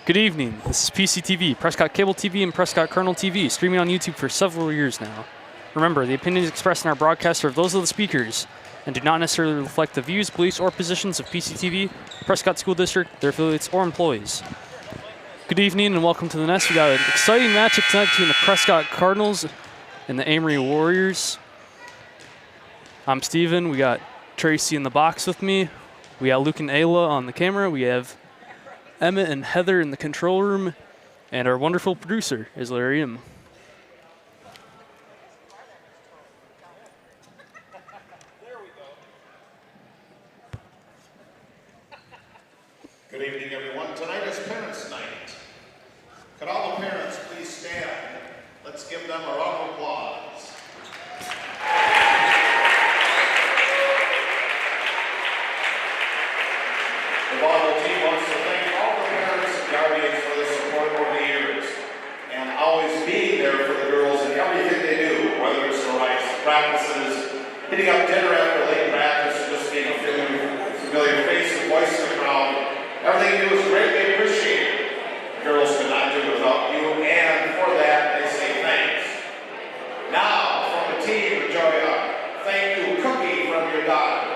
Good evening. This is PCTV, Prescott Cable TV and Prescott Kernel TV, streaming on YouTube for several years now. Remember, the opinions expressed in our broadcast are those of the speakers and do not necessarily reflect the views, beliefs, or positions of PCTV, Prescott School District, their affiliates, or employees. Good evening and welcome to the Nest. We got an exciting matchup tonight between the Prescott Cardinals and the Amery Warriors. I'm Steven. We got Tracy in the box with me. We got Luke and Ayla on the camera. We have Emmett and Heather in the control room. And our wonderful producer is Larry M. Good evening, everyone. Tonight is Parents' Night. Could all the parents please stand? Let's give them a round of applause. The volleyball team wants to thank all the parents and guardians for their support over the years and always being there for the girls in everything they do, whether it's for practices, hitting up dinner after late practice, or just being a familiar face and voice in the crowd. Everything you do is greatly appreciated. The girls could not do it without you, and for that they say thanks. Now, from the team, enjoy a thank you cookie from your daughter.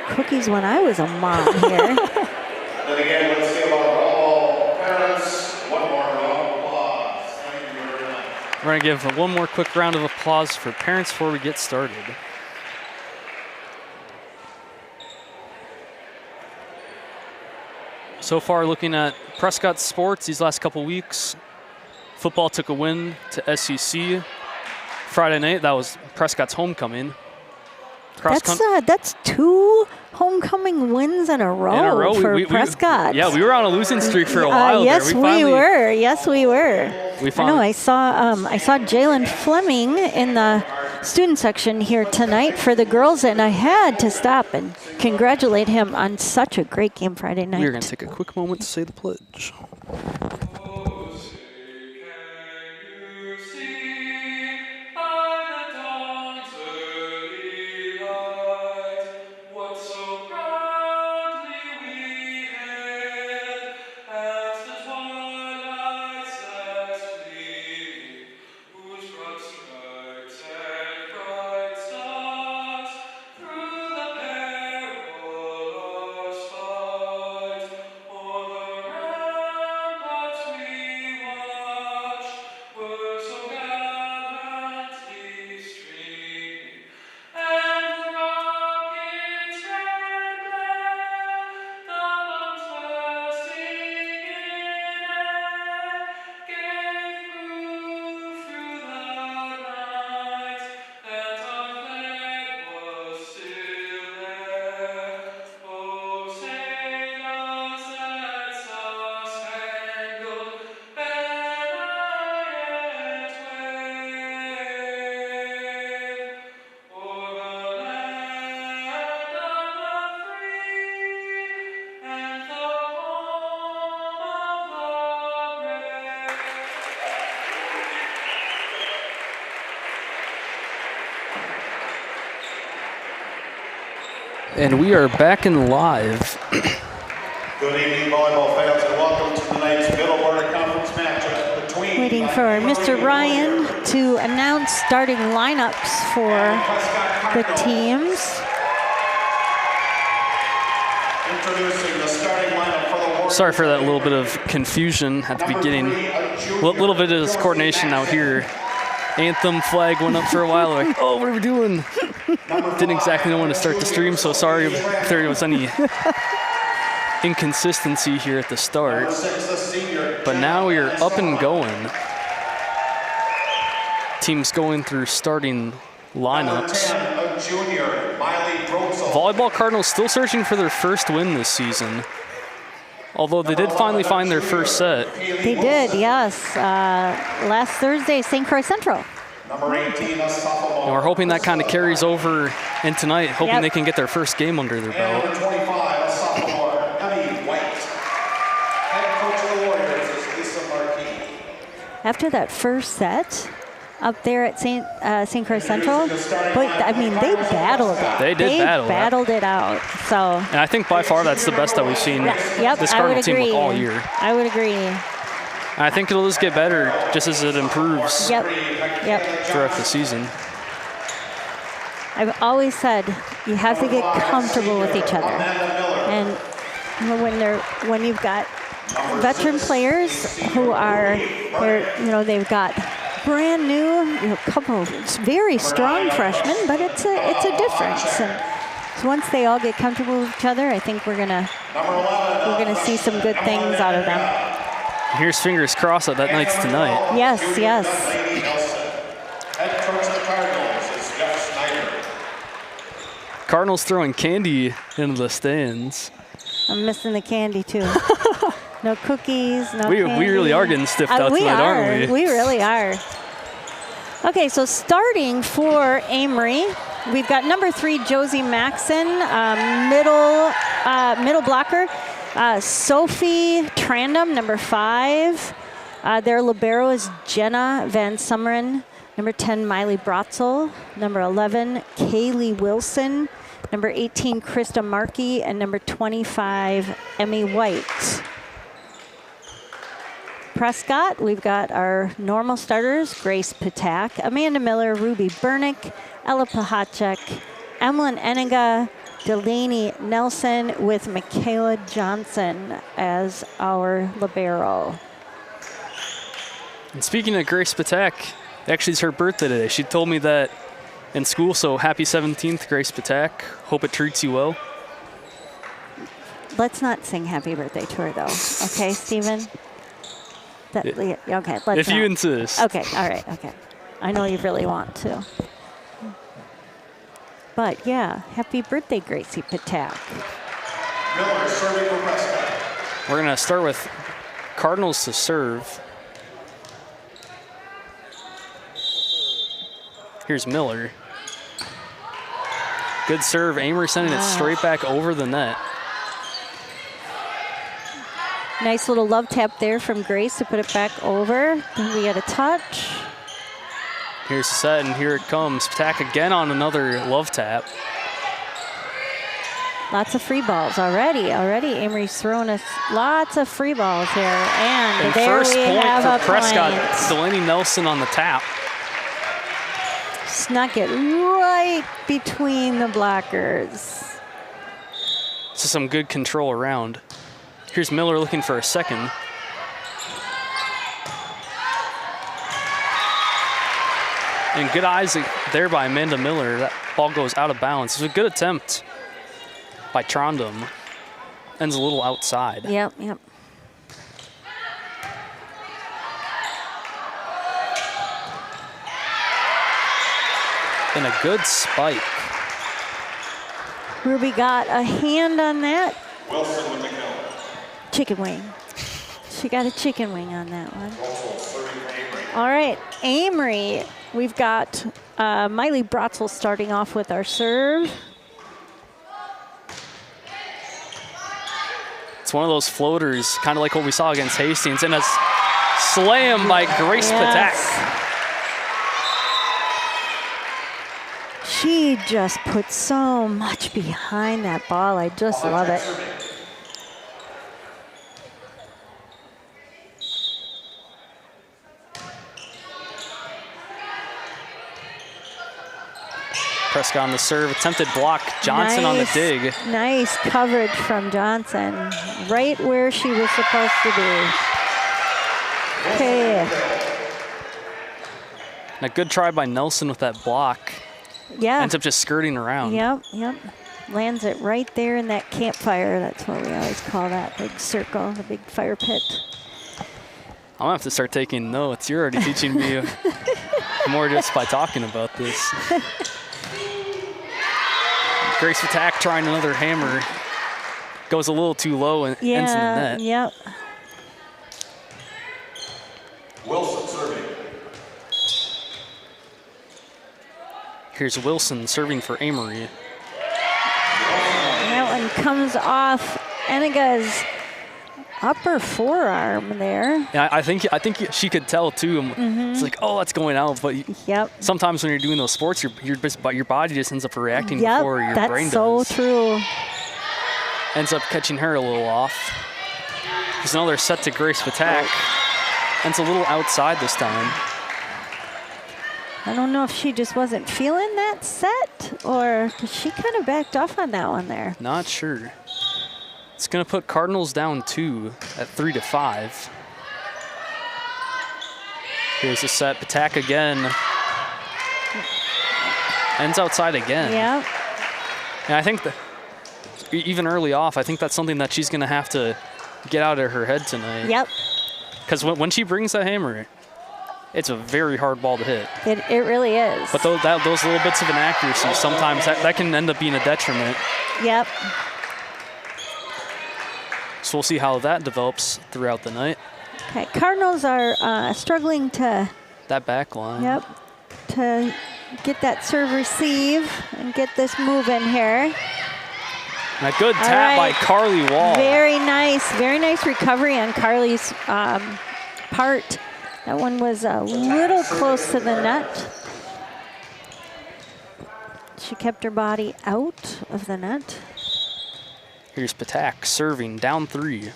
Cookies when I was a mom here. Then again, let's give all parents one more round of applause. Thank you very much. We're going to give one more quick round of applause for parents before we get started. So far, looking at Prescott sports these last couple weeks, football took a win to SEC. Friday night, that was Prescott's homecoming. That's two homecoming wins in a row for Prescott. We were on a losing streak for a while. Yes, we were. Yes, we were. I saw Jalen Fleming in the student section here tonight for the girls, and I had to stop and congratulate him on such a great game Friday night. We're going to take a quick moment to say the pledge. And we are back and live. Good evening, volleyball fans, and welcome to tonight's Middle Border Conference matchup between... Waiting for Mr. Ryan to announce starting lineups for the teams. Introducing the starting lineup for the Warriors. Sorry for that little bit of confusion at the beginning. A little bit of coordination out here. Anthem flag went up for a while. Like, oh, what are we doing? Didn't exactly know when to start the stream, so sorry if there was any inconsistency here at the start. But now we are up and going. Teams going through starting lineups. Volleyball Cardinals still searching for their first win this season. Although they did finally find their first set. They did, yes. Last Thursday, St. Croix Central. Number 18, a sophomore. And we're hoping that kind of carries over in tonight, hoping they can get their first game under their belt. Number 25, a sophomore, Amery. Head coach of the Warriors is Lisa Marquis. After that first set, up there at St. Croix Central. But I mean, they battled it. They battled it out. So. And I think by far that's the best that we've seen this Cardinal team look all year. I would agree. And I think it'll just get better just as it improves throughout the season. I've always said you have to get comfortable with each other, and when you've got veteran players who are they've got brand new, a couple very strong freshmen, but it's a difference. And so once they all get comfortable with each other, I think we're gonna see some good things out of them. Here's fingers crossed that night's tonight. Yes. Cardinals throwing candy into the stands. I'm missing the candy too. No cookies, no we candy. We really are getting stiffed out tonight, aren't we? We really are. Okay, so starting for Amery, we've got number 3, Josie Maxon, middle blocker. Sophie Trandom, number 5. Their libero is Jenna Van Summeren. Number 10, Miley Brotzel. Number 11, Kaylee Wilson. Number 18, Krista Markey. And number 25, Emmy White. Prescott, we've got our normal starters, Grace Patak, Amanda Miller, Ruby Bernick, Ella Pahacek, Emlyn Eniga, Delaney Nelson, with Michaela Johnson as our libero. And speaking of Grace Patak, actually it's her birthday today. She told me that in school, so happy 17th, Grace Patak. Hope it treats you well. Let's not sing happy birthday to her, though. Okay, Stephen? Okay, let's If you insist. Okay, all right, okay. I know you really want to. But, yeah, happy birthday, Gracie Patak. Miller serving for Prescott. We're going to start with Cardinals to serve. Here's Miller. Good serve. Amery sending it straight back over the net. Nice little love tap there from Grace to put it back over. Then we get a touch. Here's the set, and here it comes. Patak again on another love tap. Lots of free balls already. Amery's throwing us lots of free balls here. And there first we point have for a Prescott. point. Delaney Nelson on the tap. Snuck it right between the blockers. So some good control around. Here's Miller looking for a second. And good eyes there by Amanda Miller. That ball goes out of bounds. It's a good attempt by Trondheim. Ends a little outside. Yep. And a good spike. Ruby got a hand on that. Wilson with the kill. Chicken wing. She got a chicken wing on that one. All right, Amery. We've got Miley Brotzel starting off with our serve. It's one of those floaters, kind of like what we saw against Hastings, and a slam by Grace Patak. She just put so much behind that ball. I just love it. Prescott on the serve, attempted block. Johnson on the dig. Nice coverage from Johnson, right where she was supposed to be. Okay. And a good try by Nelson with that block. Yeah. Ends up just skirting around. Yep. Lands it right there in that campfire. That's what we always call that big circle, the big fire pit. I'm gonna have to start taking notes. You're already teaching me more just by talking about this. Grace Patak trying another hammer. Goes a little too low and ends in the net. Yep. Wilson serving. Here's Wilson serving for Amery. That one comes off Eniga's upper forearm there. Yeah, I think she could tell too. It's like, oh, that's going out. But sometimes when you're doing those sports, your body just ends up reacting before your brain does. That's so true. Ends up catching her a little off. There's another set to Grace Patak. And it's a little outside this time. I don't know if she just wasn't feeling that set or she kind of backed off on that one there. Not sure. It's going to put Cardinals down 2 at 3-5. Here's the set. Patak again. Ends outside again. Yeah. And I think that even early off, I think that's something that she's going to have to get out of her head tonight. Yep. Because when she brings that hammer, it's a very hard ball to hit. It really is. But those little bits of inaccuracy, sometimes that can end up being a detriment. Yep. So we'll see how that develops throughout the night. Okay, Cardinals are struggling to... That back line. Yep. To get that serve receive and get this moving here. And a good tap by Carly Wall. Very nice recovery on Carly's part. That one was a little close to the net. She kept her body out of the net. Here's Patak serving down 3.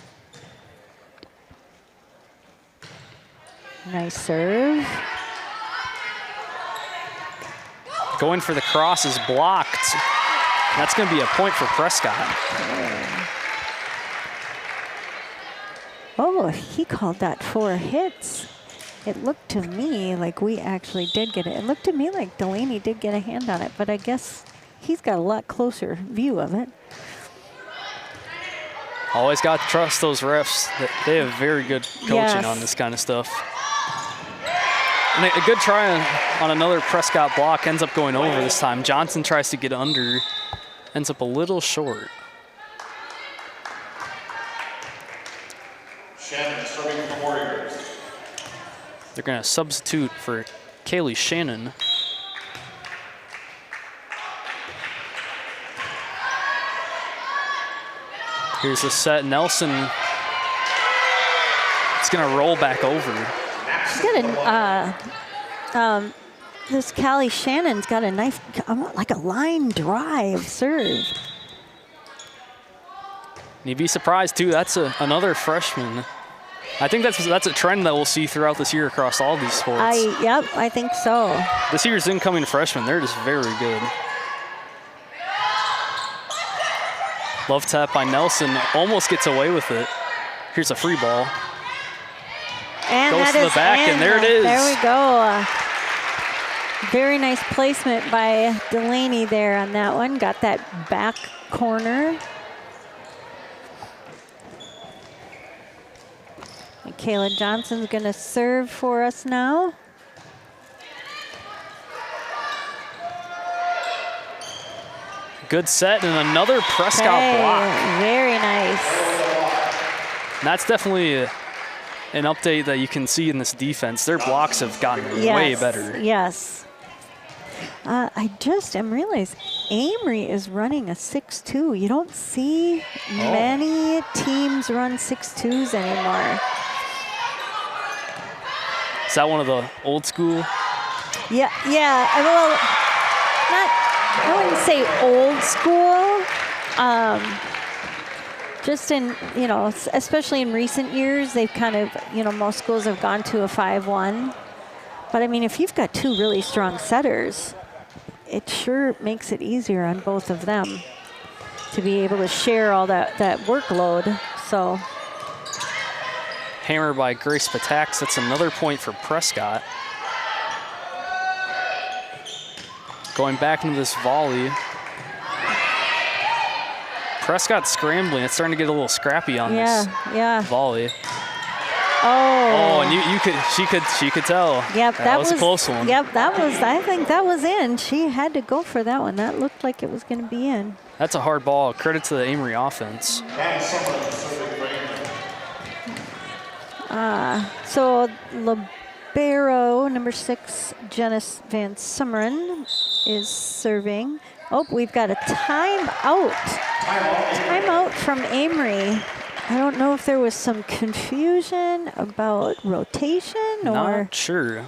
Nice serve. Going for the cross is blocked. That's going to be a point for Prescott. Oh, he called that 4 hits. It looked to me like we actually did get it. It looked to me like Delaney did get a hand on it, but I guess he's got a lot closer view of it. Always got to trust those refs. They have very good coaching on this kind of stuff. And a good try on another Prescott block, ends up going over this time. Johnson tries to get under, ends up a little short. Shannon serving for the Warriors. They're going to substitute for Kaylee Shannon. Here's the set. Nelson. It's going to roll back over. She's got a, this Callie Shannon's got a nice, like a line drive serve. You'd be surprised too. That's another freshman. I think that's a trend that we'll see throughout this year across all these sports. I think so. This year's incoming freshmen, they're just very good. Love tap by Nelson, almost gets away with it. Here's a free ball. And goes to the back, and there it is. There we go. Very nice placement by Delaney there on that one. Got that back corner. And Kayla Johnson's going to serve for us now. Good set and another Prescott block. Very nice. And that's definitely an update that you can see in this defense. Their blocks have gotten way better. Yes. I just am realizing Amery is running a 6-2. You don't see many teams run 6-2s anymore. Is that one of the old school? Yeah. Well, I wouldn't say old school. Just in, especially in recent years, they've kind of, most schools have gone to a 5-1. But I mean, if you've got 2 really strong setters, it sure makes it easier on both of them to be able to share all that workload. So. Hammer by Grace Patak. That's another point for Prescott. Going back into this volley. Prescott scrambling. It's starting to get a little scrappy on this volley. Oh, and she could tell. Yep, that was a close one. Yep, I think that was in. She had to go for that one. That looked like it was going to be in. That's a hard ball. Credit to the Amery offense. So libero number 6, Janice Van Summeren is serving. Oh, we've got a timeout. Timeout from Amery. I don't know if there was some confusion about rotation or. Not sure.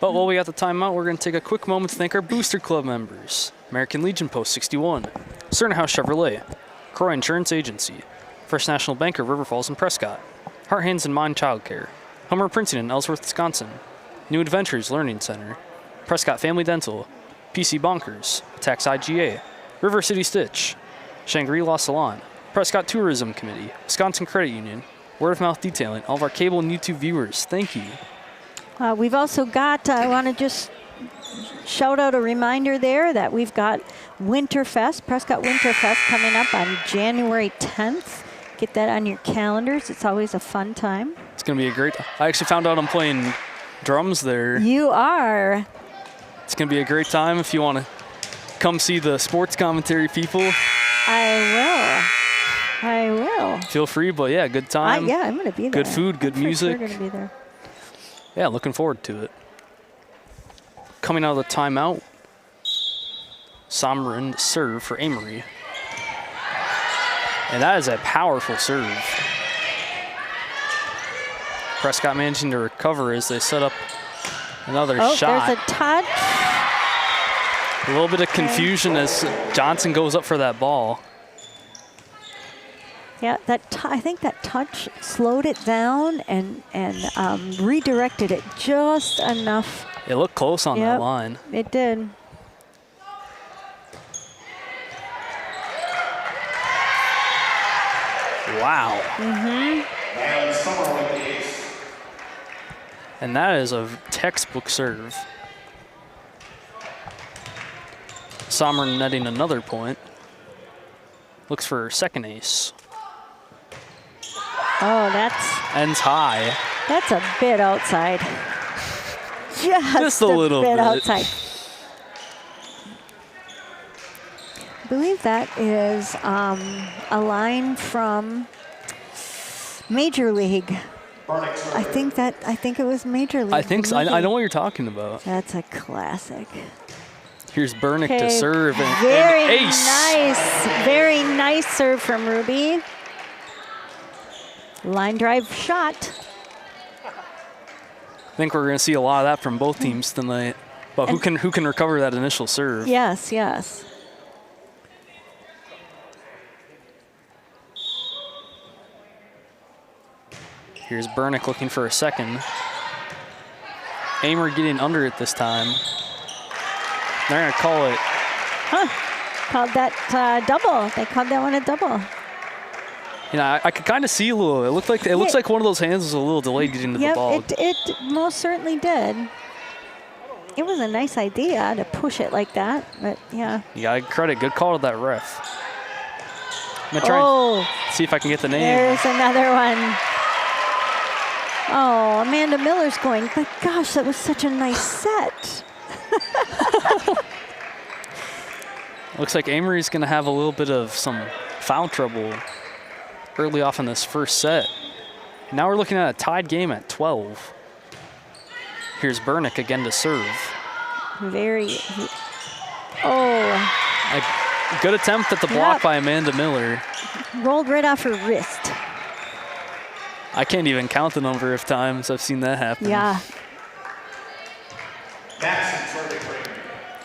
But while we got the timeout, we're going to take a quick moment to thank our Booster Club members. American Legion Post 61, Cerner House Chevrolet, Croy Insurance Agency, First National Bank of River Falls and Prescott, Heart Hands and Mind Child Care, Hummer Princeton in Ellsworth, Wisconsin, New Adventures Learning Center, Prescott Family Dental, PC Bonkers, Tax IGA, River City Stitch, Shangri-La Salon, Prescott Tourism Committee, Wisconsin Credit Union, Word of Mouth Detailing, all of our cable and YouTube viewers. Thank you. We've also got, I want to just shout out a reminder there that we've got Winterfest, Prescott Winterfest coming up on January 10th. Get that on your calendars. It's always a fun time. It's going to be a great, I actually found out I'm playing drums there. You are. It's going to be a great time if you want to come see the sports commentary people. I will. Feel free, but yeah, good time. Yeah, I'm going to be there. Good food, good music. I'm going to be there. Yeah, looking forward to it. Coming out of the timeout, Somren serve for Amery. And that is a powerful serve. Prescott managing to recover as they set up another shot. There's a touch. A little bit of confusion as Johnson goes up for that ball. Yeah, I think that touch slowed it down and redirected it just enough. It looked close on that line. It did. Wow. Mm-hmm. And Summer with the ace. And that is a textbook serve. Sommer netting another point. Looks for her second ace. Oh, that's... Ends high. That's a bit outside. Just a little bit outside. I believe that is a line from Major League. I think it was Major League. I think so. I know what you're talking about. That's a classic. Here's Bernick to serve and very ace. Nice. Very nice serve from Ruby. Line drive shot. I think we're going to see a lot of that from both teams tonight. But who can recover that initial serve? Yes, yes. Here's Bernick looking for a second. Amery getting under it this time. They're going to call it. Called that double. They called that one a double. You know, I could kind of see a little. It looks like one of those hands was a little delayed getting to the ball. It most certainly did. It was a nice idea to push it like that, but yeah. You got to credit. Good call to that ref. I'm going to try and see if I can get the name. There's another one. Oh, Amanda Miller's going, but gosh, that was such a nice set. Looks like Amery's going to have a little bit of some foul trouble early off in this first set. Now we're looking at a tied game at 12. Here's Bernick again to serve. A good attempt at the block by Amanda Miller. Rolled right off her wrist. I can't even count the number of times I've seen that happen. Yeah.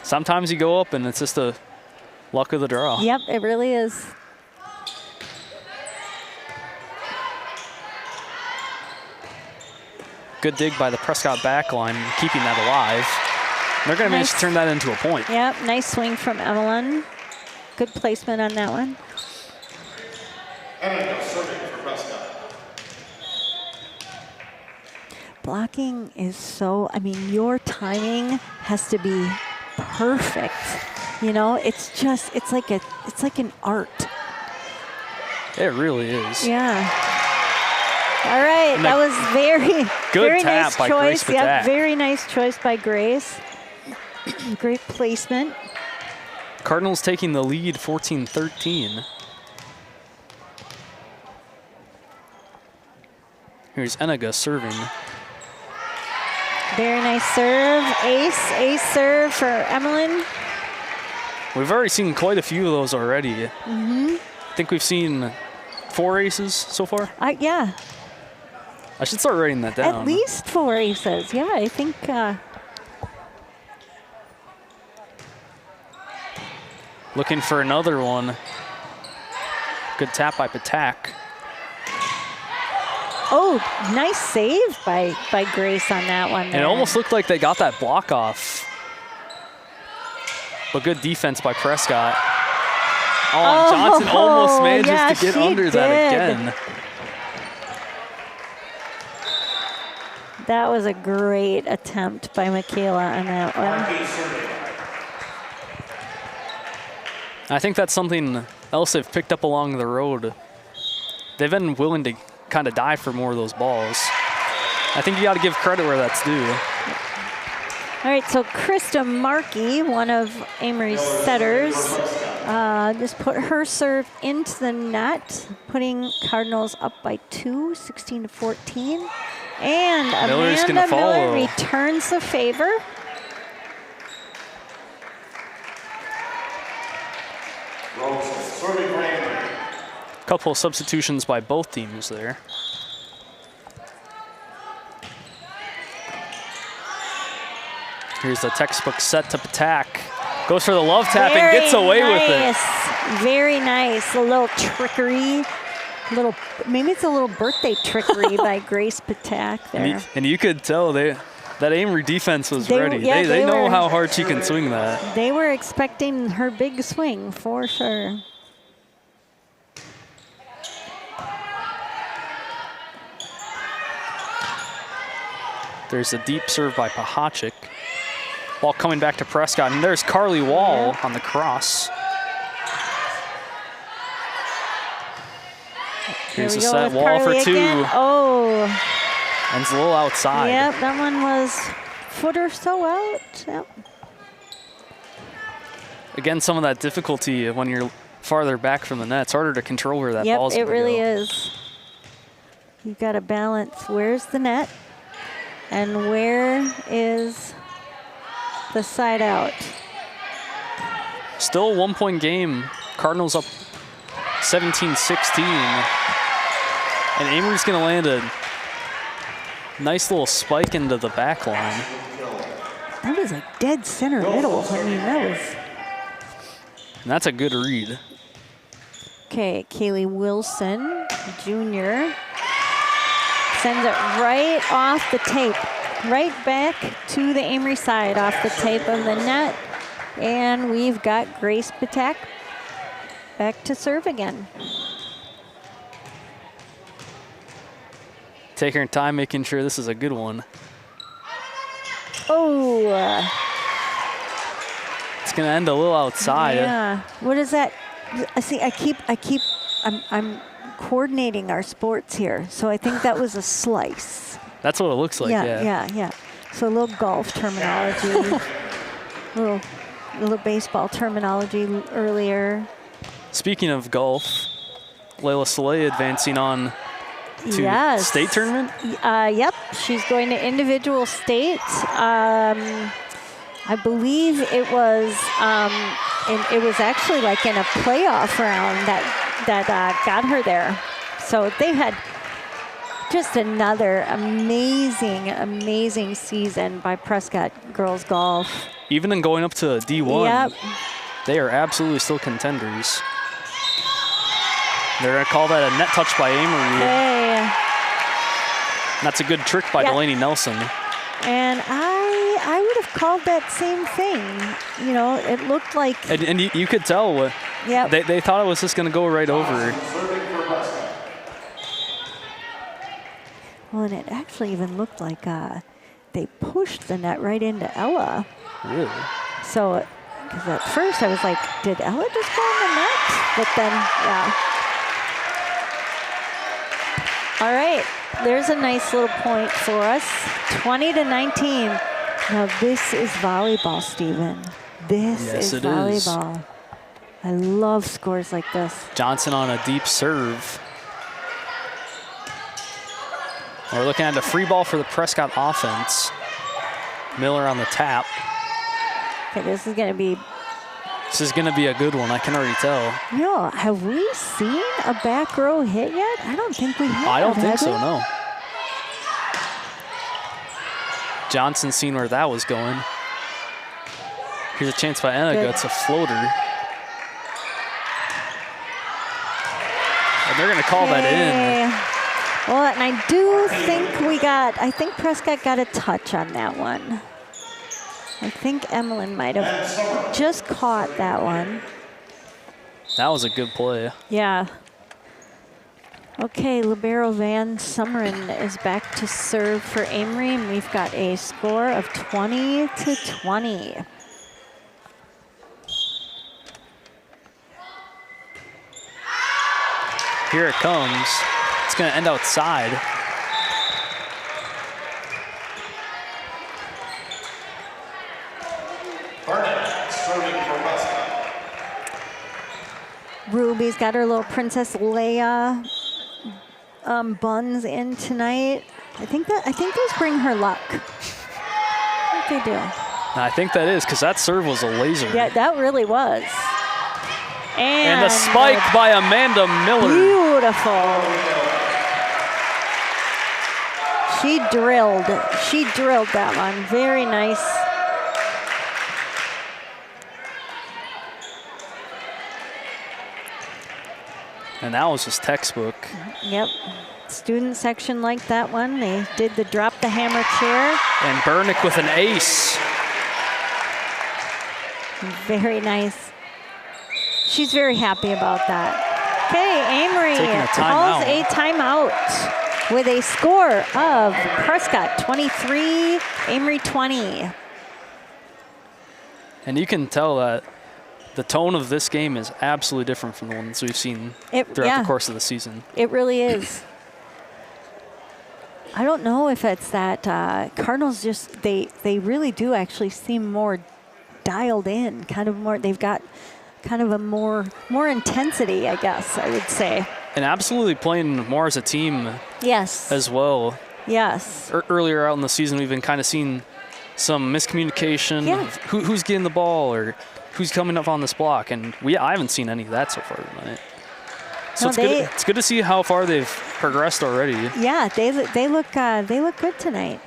Sometimes you go up and it's just a luck of the draw. Yep, it really is. Good dig by the Prescott back line, keeping that alive. They're going to manage to turn that into a point. Yep, nice swing from Evelyn. Good placement on that one. And serving for Prescott. Blocking is so, your timing has to be perfect. You know, it's like an art. It really is. Yeah. All right, that was very nice choice. Yeah, very nice choice by Grace. Great placement. Cardinals taking the lead 14-13. Here's Eniga serving. Very nice serve. Ace serve for Emmeline. We've already seen quite a few of those already. Mm-hmm. I think we've seen 4 aces so far? Yeah. I should start writing that down. At least 4 aces. Yeah, I think. Looking for another one. Good tap by Patak. Oh, nice save by Grace on that one. And it almost looked like they got that block off. But good defense by Prescott. Oh, and Johnson almost manages to get under that again. That was a great attempt by Michaela on that one. I think that's something else they've picked up along the road. They've been willing to kind of dive for more of those balls. I think you got to give credit where that's due. All right, so Krista Markey, one of Amery's setters, just put her serve into the net, putting Cardinals up by 2, 16-14. And Miller's Amanda gonna follow. Miller returns the favor. Couple of substitutions by both teams there. Here's the textbook set to Patak. Goes for the love tap and gets away with it. Very nice. A little trickery. Maybe it's a little birthday trickery by Grace Patak there. And you could tell that Amery defense was ready. Yeah, they know how hard she can swing that. They were expecting her big swing for sure. There's a deep serve by Pahachik. Ball coming back to Prescott, and there's Carly Wall on the cross. Here's a set, Wall for 2. Oh. And it's a little outside. Yep, that one was foot or so out. Yep. Again, some of that difficulty when you're farther back from the net. It's harder to control where that ball's going to go. Yep, it really is. You've got to balance where's the net and where is the side out. Still a 1-point game. Cardinals up 17-16. And Amery's going to land a nice little spike into the back line. That was like dead center middle. I mean, that was... And that's a good read. Okay, Kaylee Wilson, Jr. Sends it right off the tape. Right back to the Amery side off the tape of the net. And we've got Grace Patak back to serve again. Taking her time, making sure this is a good one. Oh. It's gonna end a little outside. Yeah. What is that? See, I'm coordinating our sports here. So I think that was a slice. That's what it looks like, Yeah. So a little golf terminology, little baseball terminology earlier. Speaking of golf, Layla Soleil advancing on to state tournament? Yep, she's going to individual state. I believe it was actually like in a playoff round that got her there. So they had just another amazing season by Prescott girls golf. Even in going up to D1, yep. They are absolutely still contenders. They're going to call that a net touch by Amery. Hey. That's a good trick by Delaney Nelson. And I would have called that same thing. You know, it looked like... And you could tell. They thought it was just going to go right over. Well, and it actually even looked like they pushed the net right into Ella. Really? So, because at first I was like, did Ella just go in the net? But then, yeah. All right, there's a nice little point for us. 20-19. Now this is volleyball, Stephen. This is volleyball. I love scores like this. Johnson on a deep serve. We're looking at a free ball for the Prescott offense. Miller on the tap. Okay, this is going to be This is going to be a good one. I can already tell. You know, have we seen a back row hit yet? I don't think we have. I don't think so, we? no. Johnson seen where that was going. Here's a chance by Eniga. It's a floater. And they're going to call that in. Well, and I do think I think Prescott got a touch on that one. I think Emlyn might have just caught that one. That was a good play. Yeah. Okay, libero Van Summeren is back to serve for Amery, and we've got a score of 20-20. Here it comes. It's going to end outside. Ruby's got her little Princess Leia buns in tonight. I think those bring her luck. I think they do. I think that is, because that serve was a laser. Yeah, that really was. And the spike by Amanda Miller. Beautiful. She drilled that one. Very nice. And that was just textbook. Yep. Student section like that one. They did the drop the hammer chair. And Bernick with an ace. Very nice. She's very happy about that. Okay, Amery calls a timeout with a score of Prescott 23, Amery 20. And you can tell that the tone of this game is absolutely different from the ones we've seen throughout the course of the season. It really is. I don't know if it's that Cardinals just, they really do actually seem more dialed in, kind of more, they've got kind of a more intensity, I guess I would say. And absolutely playing more as a team. Yes. As well. Yes. Earlier out in the season, we've been kind of seeing some miscommunication of who's getting the ball or who's coming up on this block, and I haven't seen any of that so far tonight. So it's good to see how far they've progressed already. Yeah, they look good tonight.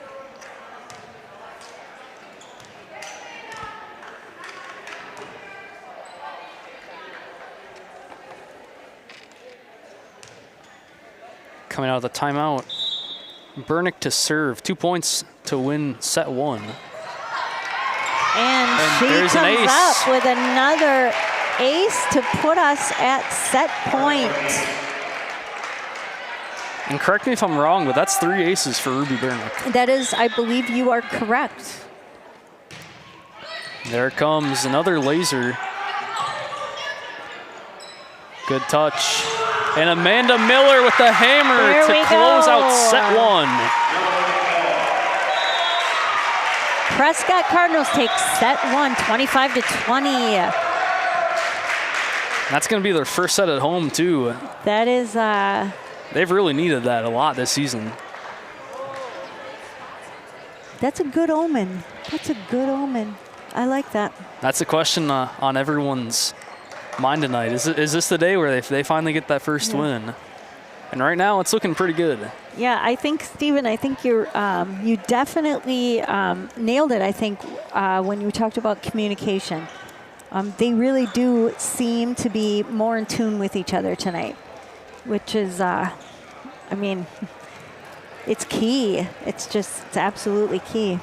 Coming out of the timeout, Bernick to serve. 2 points to win set one. And she comes up with another ace to put us at set point. And correct me if I'm wrong, but that's 3 aces for Ruby Bernick. That is, I believe you are correct. There comes another laser. Good touch. And Amanda Miller with the hammer to close out set one. Prescott Cardinals take set one, 25-20. That's going to be their first set at home, too. That is... They've really needed that a lot this season. That's a good omen. That's a good omen. I like that. That's the question on everyone's mind tonight. Is this the day where they finally get that first win? And right now, it's looking pretty good. Yeah, I think, Steven, you definitely nailed it, I think, when you talked about communication. They really do seem to be more in tune with each other tonight, which is, I mean, it's key. It's absolutely key.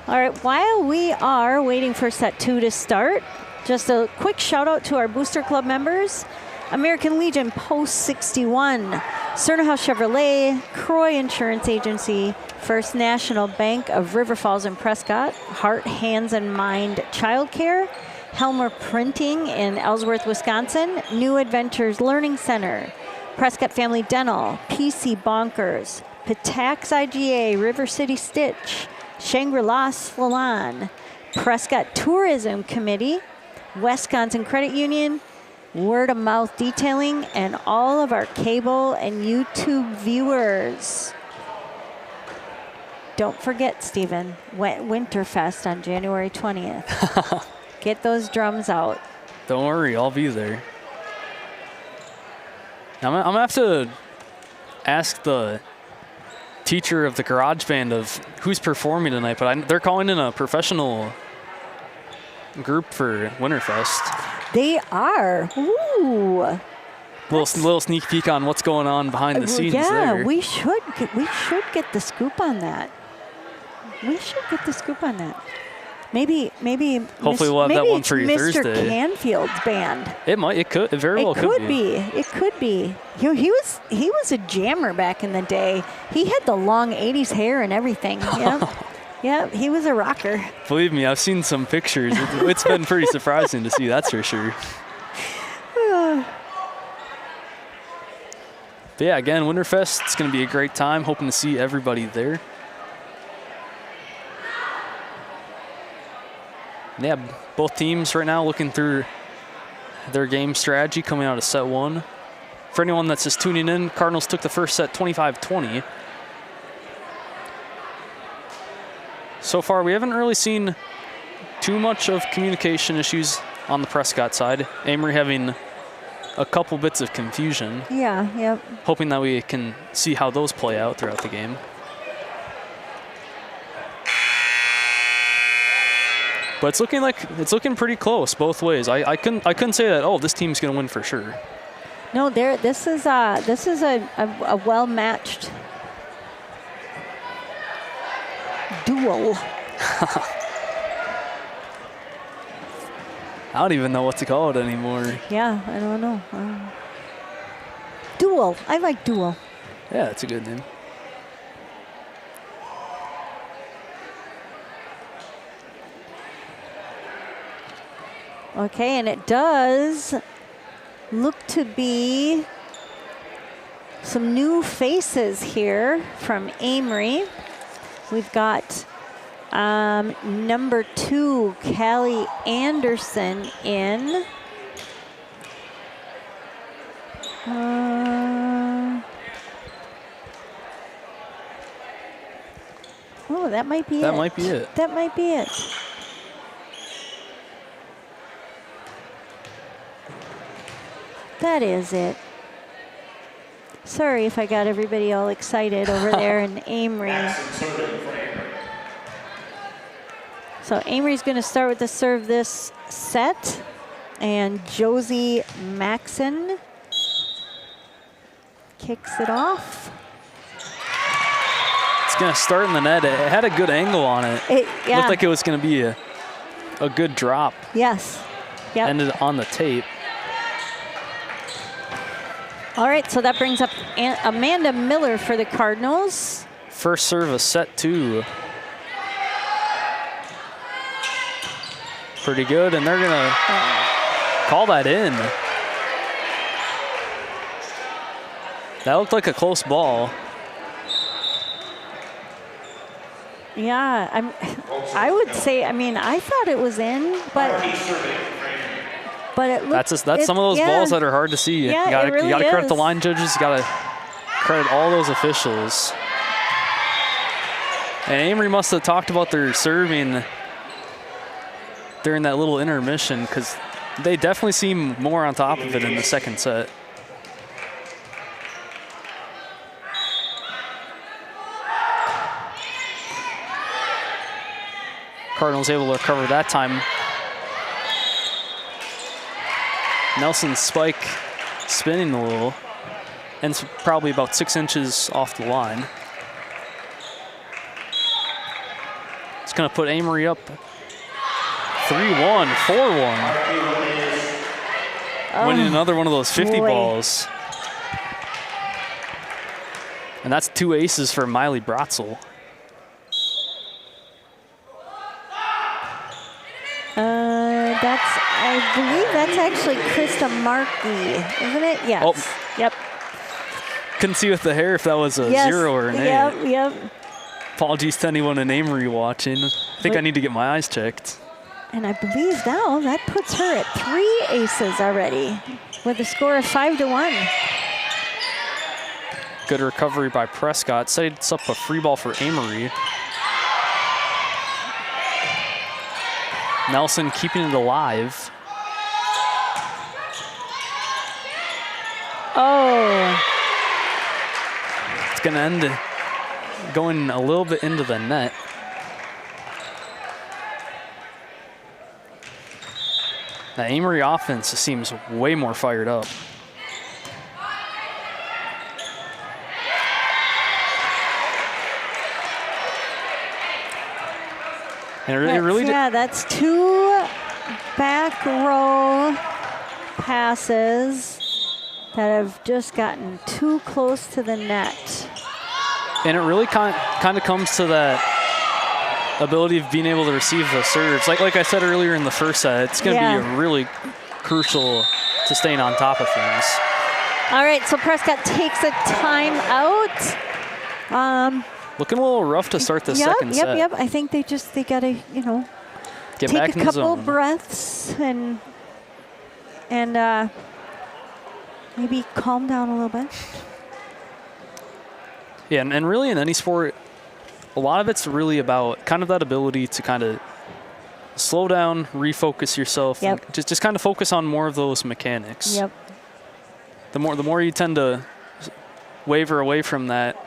All right, while we are waiting for set two to start, just a quick shout out to our Booster Club members. American Legion Post 61, Cerna House Chevrolet, Croy Insurance Agency, First National Bank of River Falls and Prescott, Heart, Hands and Mind Childcare, Helmer Printing in Ellsworth, Wisconsin, New Adventures Learning Center, Prescott Family Dental, PC Bonkers, Patax IGA, River City Stitch, Shangri-La Salon, Prescott Tourism Committee, Wisconsin Credit Union, Word of Mouth Detailing, and all of our cable and YouTube viewers. don't forget, Stephen, Winterfest on January 20th. Get those drums out. Don't worry, I'll be there. I'm going to have to ask the teacher of the garage band of who's performing tonight, but they're calling in a professional group for Winterfest. They are. Ooh. Little sneak peek on what's going on behind the scenes yeah, there. we should get the scoop on that. We should get the scoop on that. Maybe. Hopefully we'll have that one for you Mr. Thursday. Canfield's band. It very well could be. It could be. He was a jammer back in the day. He had the long 80s hair and everything. Yep. Yeah, he was a rocker. Believe me, I've seen some pictures. It's been pretty surprising to see, that's for sure. But yeah, again, Winterfest, it's going to be a great time. Hoping to see everybody there. And yeah, both teams right now looking through their game strategy coming out of set one. For anyone that's just tuning in, Cardinals took the first set 25-20. So far, we haven't really seen too much of communication issues on the Prescott side. Amery having a couple bits of confusion. Yeah, yep. Hoping that we can see how those play out throughout the game. But it's looking pretty close both ways. I couldn't say that, oh, this team's going to win for sure. No, this is a well-matched duel. I don't even know what to call it anymore. Yeah, I don't know. Duel. I like duel. Yeah, that's a good name. Okay, and it does look to be some new faces here from Amery. We've got number 2, Callie Anderson in. Oh, that might be it. That might be it. That might be it. That is it. Sorry if I got everybody all excited over there in Amery. So Amery's going to start with the serve this set. And Josie Maxon kicks it off. It's going to start in the net. It had a good angle on it. Yeah. Looked like it was going to be a good drop. Yes. Yep. Ended on the tape. All right, so that brings up Amanda Miller for the Cardinals. First serve of set 2. Pretty good, and they're going to call that in. That looked like a close ball. Yeah, I would say, I thought it was in, but it looked, that's some of those balls that are hard to see. Yeah, you gotta credit the line judges. You gotta credit all those officials. And Amery must have talked about their serving during that little intermission, because they definitely seem more on top of it in the second set. Cardinals able to recover that time. Nelson's spike spinning a little, and it's probably about 6 inches off the line. It's going to put Amery up 3-1, 4-1. Winning another one of those 50 balls. And that's 2 aces for Miley Bratzel. I believe that's actually Krista Markey, isn't it? Yes. Oh. Yep. Couldn't see with the hair if that was a 0 or an 8. Yep. Apologies to anyone in Amery watching. I think I need to get my eyes checked. And I believe now that puts her at 3 aces already with a score of 5-1. Good recovery by Prescott. Sets up a free ball for Amery. Nelson keeping it alive. Oh. It's going to end going a little bit into the net. The Amery offense seems way more fired up. And it really that's 2 back row passes that have just gotten too close to the net. And it really kind of comes to that ability of being able to receive the serves. Like I said earlier in the first set, it's going to be really crucial to staying on top of things. All right, so Prescott takes a timeout. Looking a little rough to start the second set. Yep. I think they got to, Get take back a in the couple zone. breaths and maybe calm down a little bit. Yeah, and really in any sport, a lot of it's really about kind of that ability to kind of slow down, refocus yourself, and just kind of focus on more of those mechanics. Yep. The more you tend to waver away from that,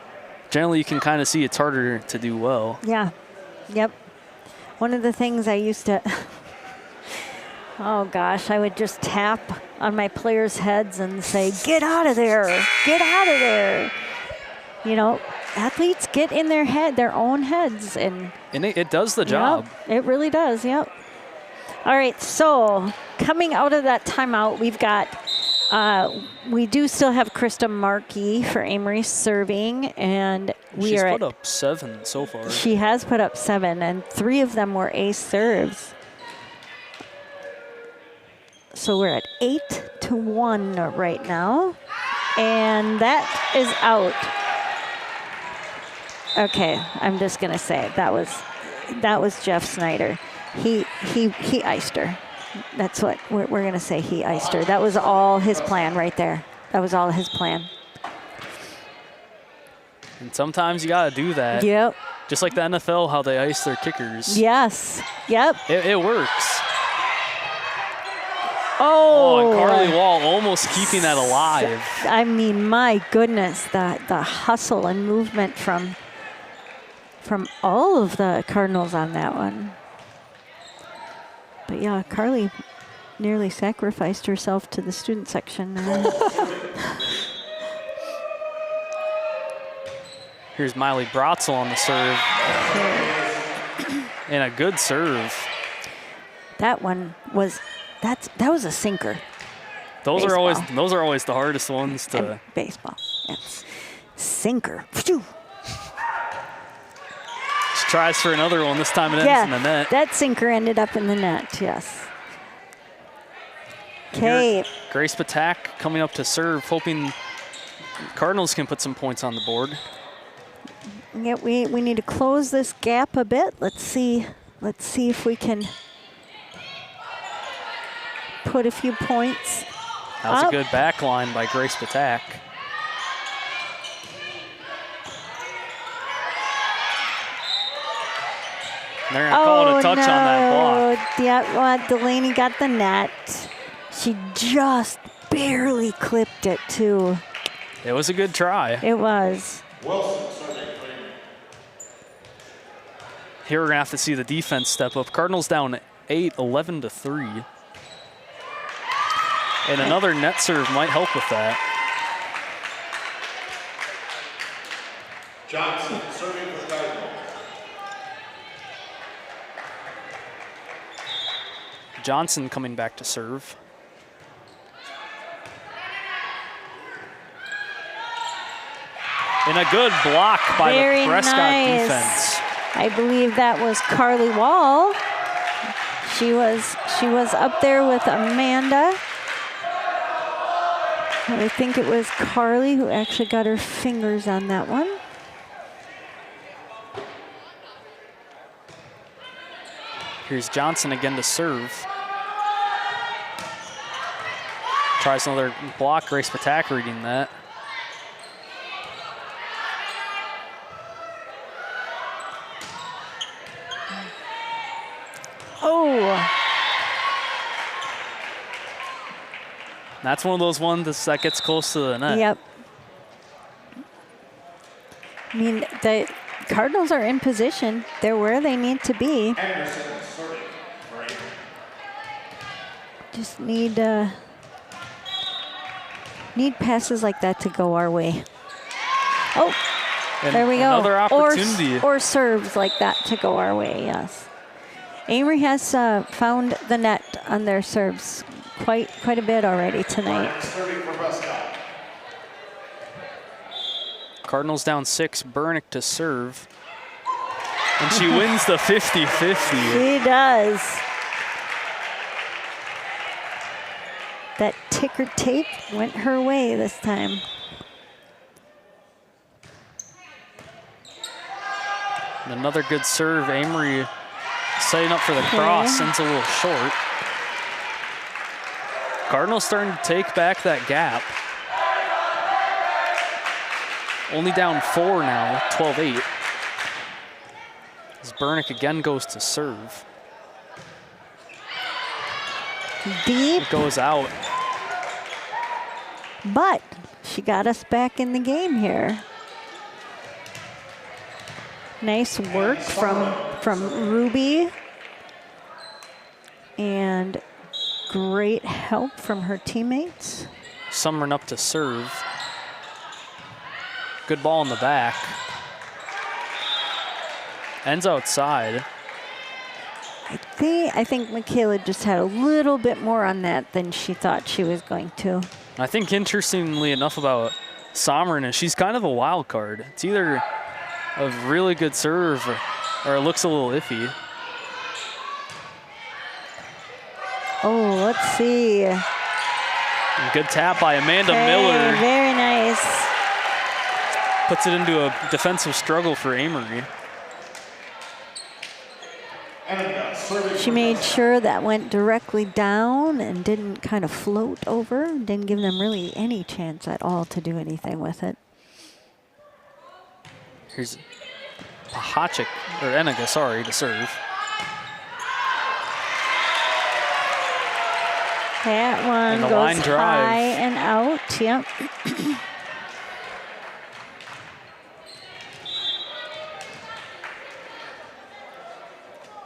generally you can kind of see it's harder to do well. Yeah. Yep. One of the things I used to, oh gosh, I would just tap on my players' heads and say, "Get out of there! Get out of there!" Athletes get in their own heads, and it does the job. Yep, it really does. Yep. All right. So coming out of that timeout, we've got. We do still have Krista Markey for Amery serving, and She's put up 7 so far. She has put up 7, and 3 of them were ace serves. So we're at 8-1 right now, and that is out. Okay, I'm just gonna say that was Jeff Snyder. He iced her. That's what we're going to say. He iced her. That was all his plan right there. That was all his plan. And sometimes you got to do that. Yep. Just like the NFL, how they ice their kickers. Yes. Yep. It works. Oh, and Carly Wall almost keeping that alive. I mean, my goodness, the hustle and movement from all of the Cardinals on that one. But yeah, Carly nearly sacrificed herself to the student section. Here's Miley Brotzel on the serve. And a good serve. That one was that was a sinker. Those are always the hardest ones to and baseball. Yes. Sinker. Phew. She tries for another one. This time it ends in the net. That sinker ended up in the net, yes. Okay. Grace Patak coming up to serve, hoping Cardinals can put some points on the board. Yeah, we need to close this gap a bit. Let's see if we can put a few points. That was a good back line by Grace Patak. They're going to call it a touch on that block. Yeah, well, Delaney got the net. She just barely clipped it, too. It was a good try. It was. Here we're going to have to see the defense step up. Cardinals down 8, 11-3. And another net serve might help with that. Johnson serving for the Cardinals. Johnson coming back to serve. And a good block by the Prescott defense. I believe that was Carly Wall. She was up there with Amanda. I think it was Carly who actually got her fingers on that one. Here's Johnson again to serve. Tries another block. Grace Patak reading that. Oh. That's one of those ones that gets close to the net. Yep. I mean, the Cardinals are in position. They're where they need to be. Just need passes like that to go our way. Oh, And there we go. Another opportunity. Or serves like that to go our way, yes. Amery has found the net on their serves quite a bit already tonight. Cardinals down 6, Burnick to serve. And she wins the 50-50. She does. That ticker tape went her way this time. And another good serve. Amery setting up for the cross, sends a little short. Cardinals starting to take back that gap. Only down 4 now, 12-8. As Burnick again goes to serve. Deep. It goes out. But she got us back in the game here. Nice work from Ruby. And great help from her teammates. Summering up to serve. Good ball in the back. Ends outside. I think Michaela just had a little bit more on that than she thought she was going to. I think interestingly enough about Sommern is she's kind of a wild card. It's either a really good serve or it looks a little iffy. Oh, let's see. Good tap by Amanda Miller. Very nice. Puts it into a defensive struggle for Amery. She made sure that went directly down and didn't kind of float over. Didn't give them really any chance at all to do anything with it. Here's Pahachik, or Eniga, sorry, to serve. That one And the goes line drive. high and out. Yep.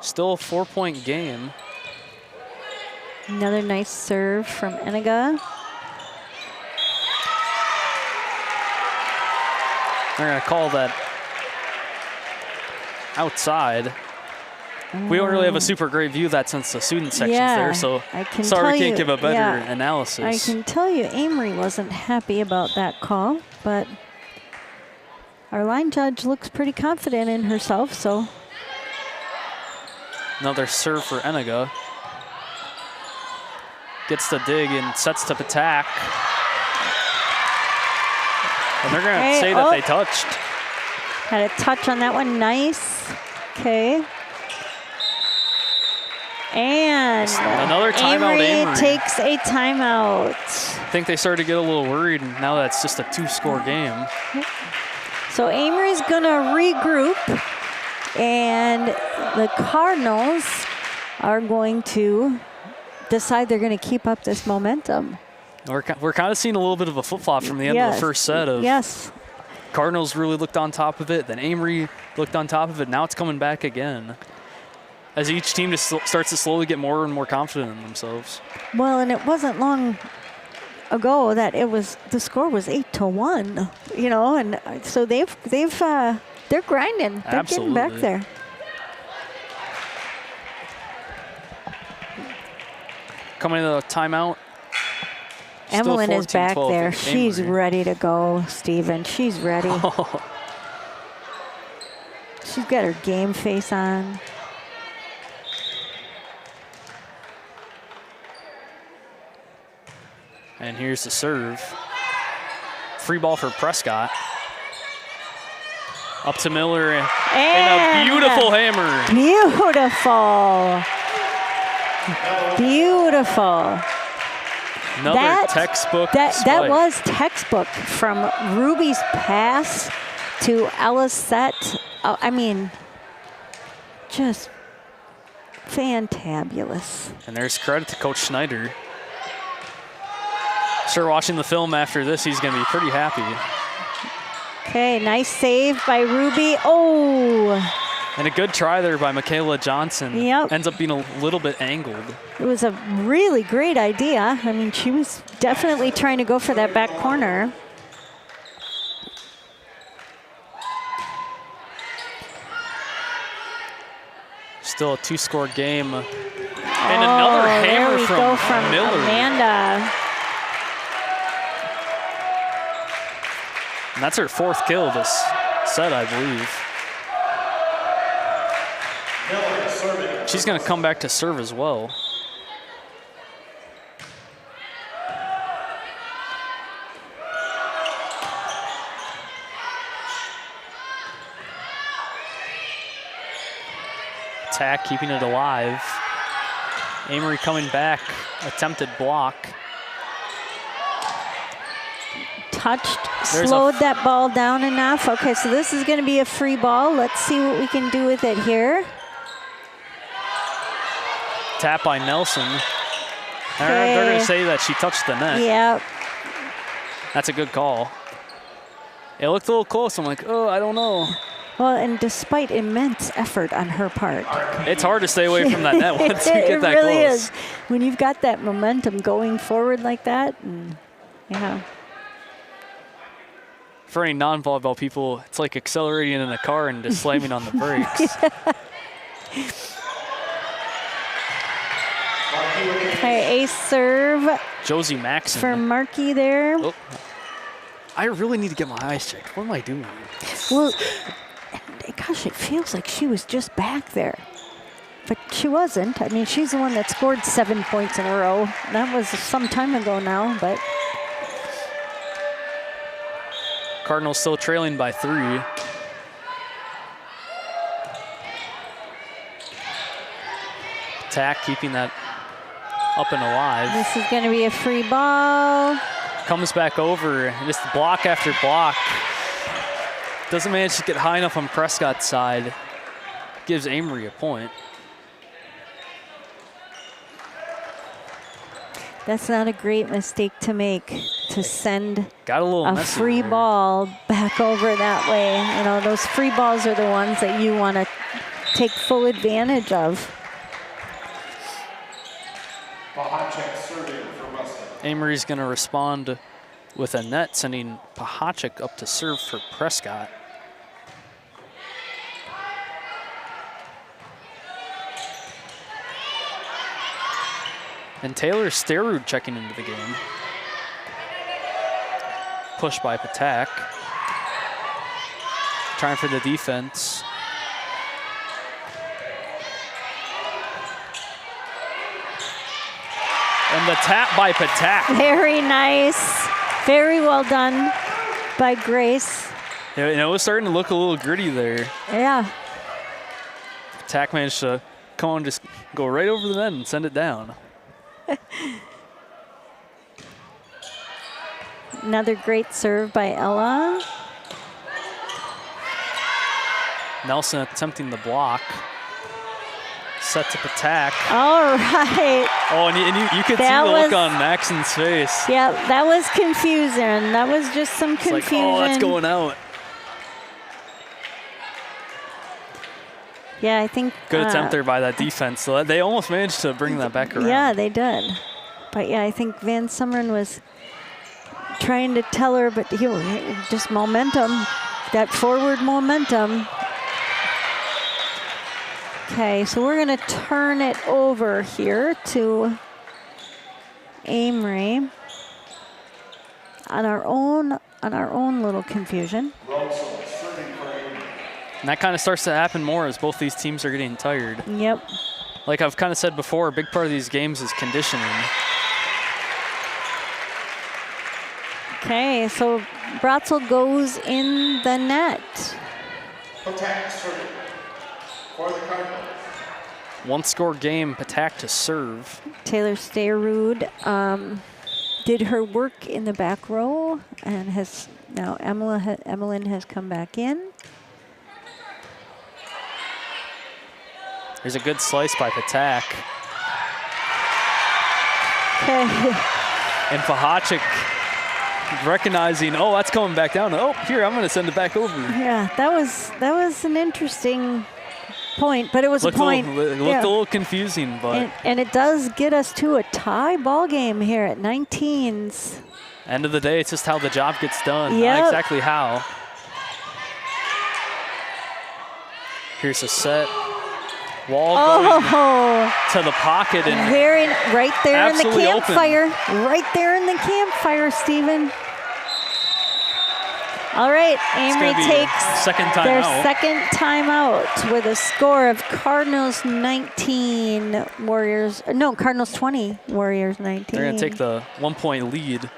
Still a 4-point game. Another nice serve from Eniga. They're going to call that outside. We don't really have a super great view of that since the student section's there, so sorry we can't give a better analysis. I can tell you Amery wasn't happy about that call, but our line judge looks pretty confident in herself, so. Another serve for Eniga. Gets the dig and sets to attack. And they're going to say that they touched. Had a touch on that one. Nice. Okay. And another timeout. Amery takes a timeout. I think they started to get a little worried, and now that's just a 2-score game. So Amery's going to regroup, and the Cardinals are going to decide they're going to keep up this momentum. We're kind of seeing a little bit of a flip-flop from the end of the first set. Cardinals really looked on top of it, then Amery looked on top of it. Now it's coming back again, as each team just starts to slowly get more and more confident in themselves. Well, and it wasn't long ago that the score was 8-1, you know, and so they're grinding. They're getting back there. Coming to the timeout. Emmeline is back there. She's ready to go, Steven. She's ready. She's got her game face on. And here's the serve. Free ball for Prescott. Up to Miller and a beautiful hammer. Beautiful. Beautiful. Another textbook spike. That was textbook from Ruby's pass to Ella's set. I mean, just fantabulous. And there's credit to Coach Schneider. Sure, watching the film after this, he's going to be pretty happy. Okay, nice save by Ruby. Oh! And a good try there by Michaela Johnson. Yep. Ends up being a little bit angled. It was a really great idea. I mean, she was definitely trying to go for that back corner. Still a 2-score game. And another hammer there we go from Miller. Amanda. And that's her 4th kill this set, I believe. She's going to come back to serve as well. Attack, keeping it alive. Amery coming back, attempted block. Touched, slowed that ball down enough. Okay, so this is going to be a free ball. Let's see what we can do with it here. Tap by Nelson. Okay. They're going to say that she touched the net. Yeah. That's a good call. It looked a little close. I'm like, oh, I don't know. Well, and despite immense effort on her part. It's hard to stay away from that net once you get that close. It really close. is. When you've got that momentum going forward like that, and, yeah. For any non-volleyball people, it's like accelerating in a car and just slamming on the brakes. Okay, ace serve. Josie Maxson. For Markey there. Oh. I really need to get my eyes checked. What am I doing? Well, gosh, it feels like she was just back there. But she wasn't. I mean, she's the one that scored 7 points in a row. That was some time ago now, but. Cardinals still trailing by 3. Attack, keeping that up and alive. This is going to be a free ball. Comes back over, and just block after block. Doesn't manage to get high enough on Prescott's side. Gives Amery a point. That's not a great mistake to make, to send a free ball back over that way. You know, those free balls are the ones that you want to take full advantage of. Amery's going to respond with a net, sending Pahacek up to serve for Prescott. And Taylor Sterud checking into the game. Push by Patak. Trying for the defense. And the tap by Patak. Very nice. Very well done by Grace. Yeah, it was starting to look a little gritty there. Yeah. Patak managed to come on, just go right over the net and send it down. Another great serve by Ella. Nelson attempting the block. Set to Patak. All right. Oh, and you could see the look on Maxon's face. Yeah, that was confusing. That was just some It's confusion. like, oh, that's going out. Yeah, I think. Good attempt there by that defense. So they almost managed to bring that back around. Yeah, they did. But yeah, I think Van Summeren was trying to tell her, but just momentum, that forward momentum. Okay, so we're going to turn it over here to Amery on our own little confusion. And that kind of starts to happen more as both these teams are getting tired. Yep. Like I've kind of said before, a big part of these games is conditioning. Okay, so Bratzel goes in the net. For the Cardinals. 1-score game, Patak to serve. Taylor Sterud did her work in the back row and has now Emmeline has come back in. There's a good slice by Patak. Okay. And Fahacek recognizing, oh, that's coming back down. Oh, here, I'm going to send it back over. Yeah, that was an interesting point, but it was a point. It looked a little confusing, but. And it does get us to a tie ball game here at 19s. End of the day, it's just how the job gets done, Yep. not exactly how. Here's a set. Wall going to the pocket and right there in the absolutely campfire. Right there in the campfire, Stephen. All right, Amery takes their second timeout with a score of Cardinals 19, Cardinals 20, Warriors 19. They're going to take the 1-point lead.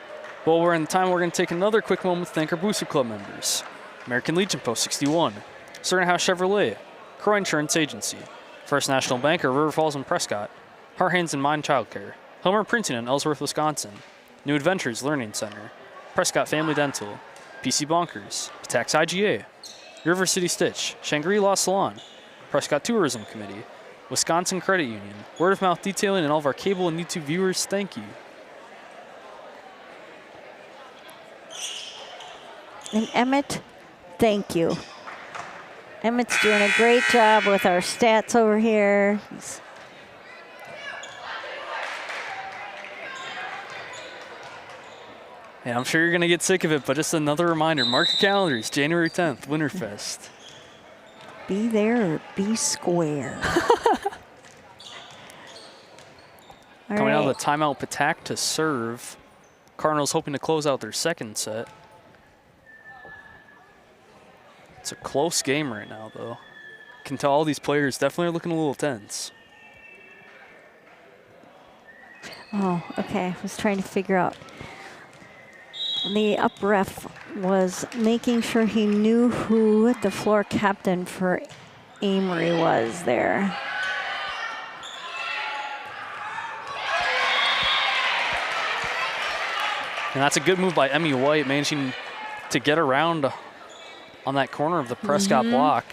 While we're in time, we're going to take another quick moment to thank our Booster Club members. American Legion Post 61, Certain House Chevrolet, Croy Insurance Agency, First National Bank of River Falls and Prescott, Heart, Hands, and Mind Childcare, Homer Printing in Ellsworth, Wisconsin, New Adventures Learning Center, Prescott Family Dental, PC Bonkers, Patax IGA, River City Stitch, Shangri-La Salon, Prescott Tourism Committee, Wisconsin Credit Union, Word of Mouth Detailing, and all of our cable and YouTube viewers, thank you. And Emmett, thank you. Emmett's doing a great job with our stats over here. And I'm sure you're going to get sick of it, but just another reminder, mark your calendars, January 10th, Winterfest. Be there or be square. Coming out of the timeout, Patak to serve. Cardinals hoping to close out their second set. It's a close game right now, though. Can tell all these players definitely are looking a little tense. Oh, okay. I was trying to figure out. The up ref was making sure he knew who the floor captain for Amery was there. And that's a good move by Emmy White, managing to get around on that corner of the Prescott block.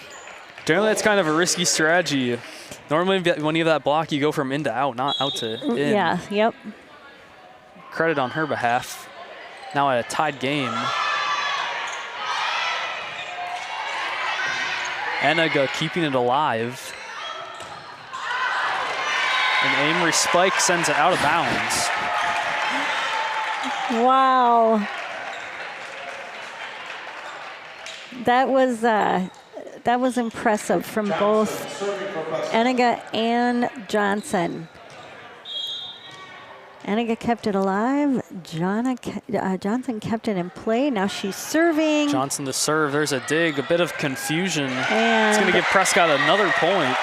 Generally, that's kind of a risky strategy. Normally, when you have that block, you go from in to out, not out to in. Yeah, yep. Credit on her behalf. Now at a tied game. Eniga keeping it alive. And Amery spike sends it out of bounds. Wow. That was impressive from both Eniga and Johnson. Eniga kept it alive. Johnson kept it in play. Now she's serving. Johnson to serve. There's a dig, a bit of confusion. And it's going to give Prescott another point.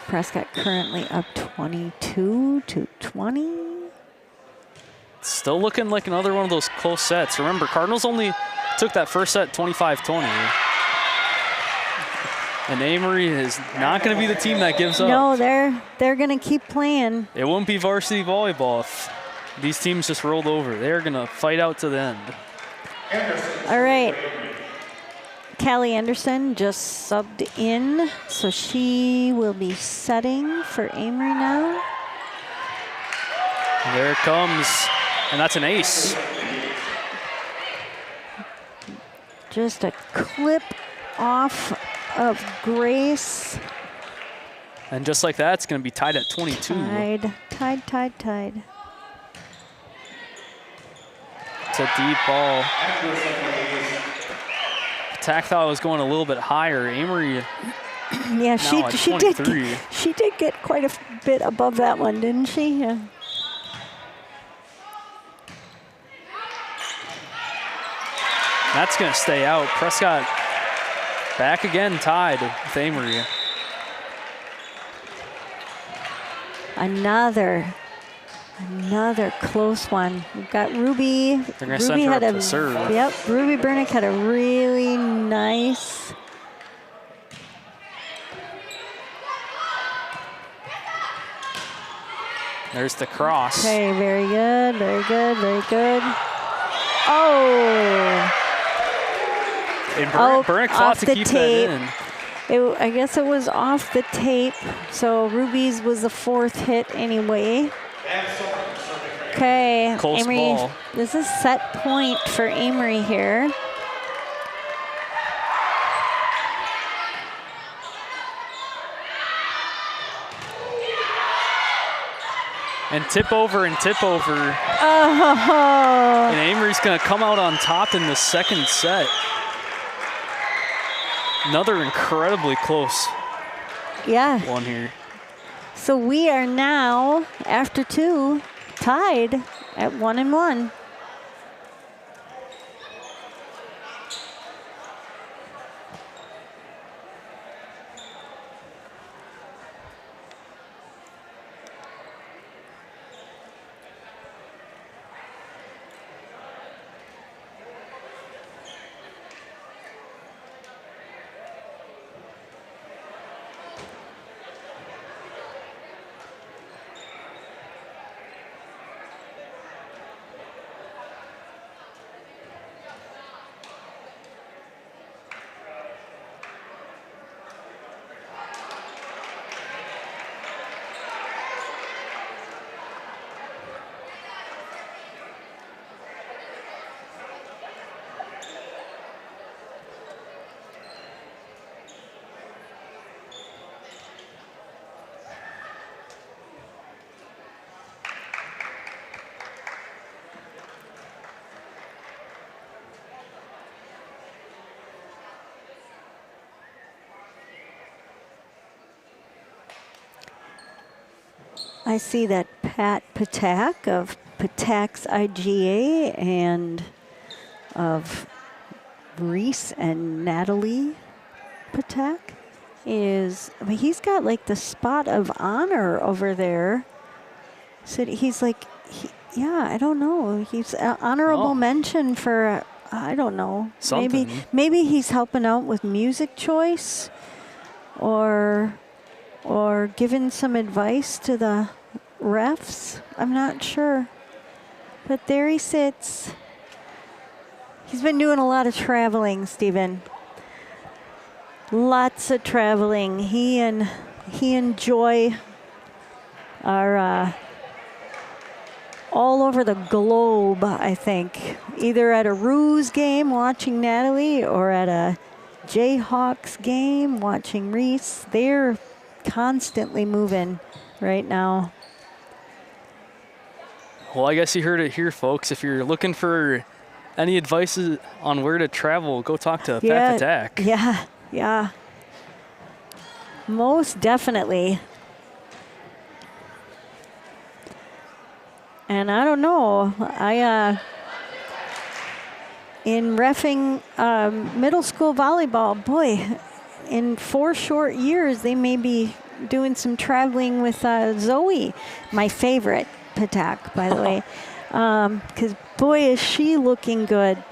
Prescott currently up 22-20. Still looking like another one of those close sets. Remember, Cardinals only took that first set 25-20. And Amery is not going to be the team that gives up. No, they're going to keep playing. It wouldn't be varsity volleyball if these teams just rolled over. They're going to fight out to the end. All right. Callie Anderson just subbed in, so she will be setting for Amery now. There it comes, and that's an ace. Just a clip off of Grace. And just like that, it's going to be tied at 22. Tied. It's a deep ball. Patak thought it was going a little bit higher. Amery, yeah, she did get quite a bit above that one, didn't she? Yeah. That's going to stay out. Prescott back again, tied with Amery. Another close one. We've got Ruby. They're going to send her up to serve. Yep, Ruby Bernick had a really nice. There's the cross. Okay, very good. Oh. And Burnick fought to keep that in. I guess it was off the tape, so Ruby's was the 4th hit anyway. Okay, Close Amery, ball. this is set point for Amery here. And tip over and tip over. Oh. And Amery's going to come out on top in the second set. Another incredibly close one here. So we are now, after 2, tied at 1-1. I see that Pat Patak of Patak's IGA and of Reese and Natalie Patak he's got like the spot of honor over there. So he's like, I don't know. He's an honorable mention for, I don't know. Something. Maybe he's helping out with music choice or giving some advice to the refs. I'm not sure. But there he sits. He's been doing a lot of traveling, Stephen. Lots of traveling. He and Joy are all over the globe, I think. Either at a Ruse game watching Natalie or at a Jayhawks game watching Reese. They're constantly moving right now. Well, I guess you heard it here, folks. If you're looking for any advice on where to travel, go talk to Pat Patak. Yeah. Most definitely. And I don't know. In reffing middle school volleyball, boy, in 4 short years, they may be doing some traveling with Zoe, my favorite Patak, by the way. Because, boy, is she looking good.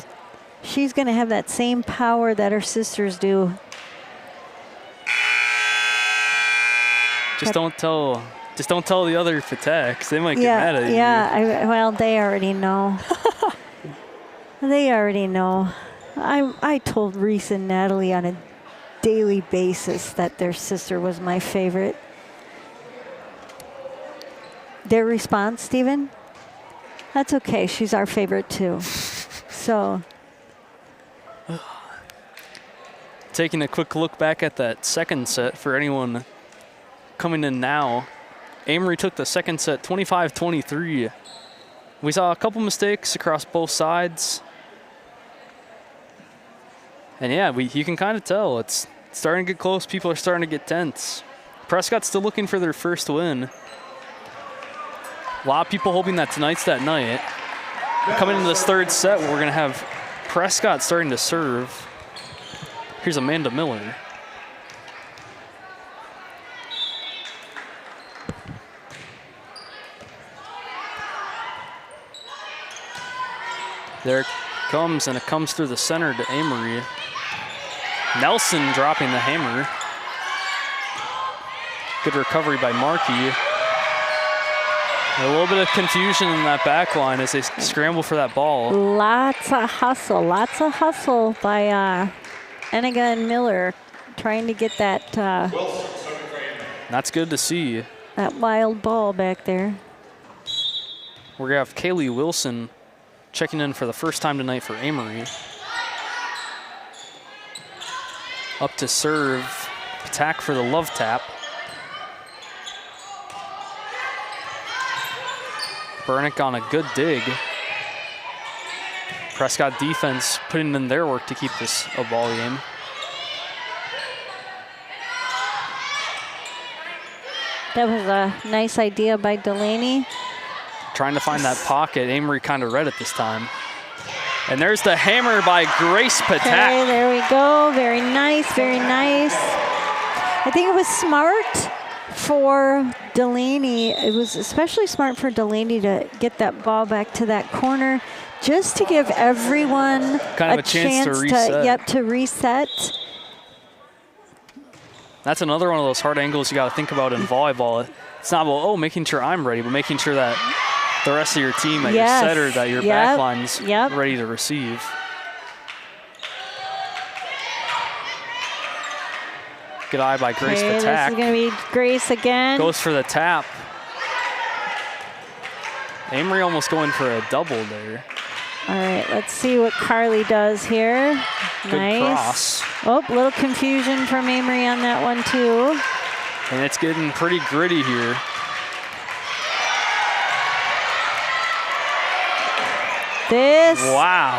She's going to have that same power that her sisters do. Just don't tell the other Pataks. They might get mad at you. Yeah, well, they already know. They already know. I told Reese and Natalie on a daily basis that their sister was my favorite. Their response, Stephen? That's okay. She's our favorite too. So. Taking a quick look back at that second set for anyone coming in now. Amery took the second set 25-23. We saw a couple mistakes across both sides. And yeah, you can kind of tell it's starting to get close. People are starting to get tense. Prescott's still looking for their first win. A lot of people hoping that tonight's that night. Coming into this third set, we're going to have Prescott starting to serve. Here's Amanda Miller. There it comes, and it comes through the center to Amery. Nelson dropping the hammer. Good recovery by Markey. A little bit of confusion in that back line as they scramble for that ball. Lots of hustle by Eniga and Miller trying to get that That's good to see. that wild ball back there. We're going to have Kaylee Wilson checking in for the first time tonight for Amery. Up to serve. Attack for the love tap. Burnick on a good dig. Prescott defense putting in their work to keep this a ball game. That was a nice idea by Delaney. Trying to find that pocket. Amery kind of read it this time. And there's the hammer by Grace Patak. Okay, there we go. Very nice, very nice. I think it was smart for Delaney. It was especially smart for Delaney to get that ball back to that corner just to give everyone kind of a chance to reset. To reset. That's another one of those hard angles you got to think about in volleyball. It's not about, oh, making sure I'm ready, but making sure that the rest of your team, that your setter, that your backline's ready to receive. Good eye by Grace Patak. This is going to be Grace again. Goes for the tap. Amery almost going for a double there. All right, let's see what Carly does here. Good nice. Cross. Oh, little confusion from Amery on that one too. And it's getting pretty gritty here. This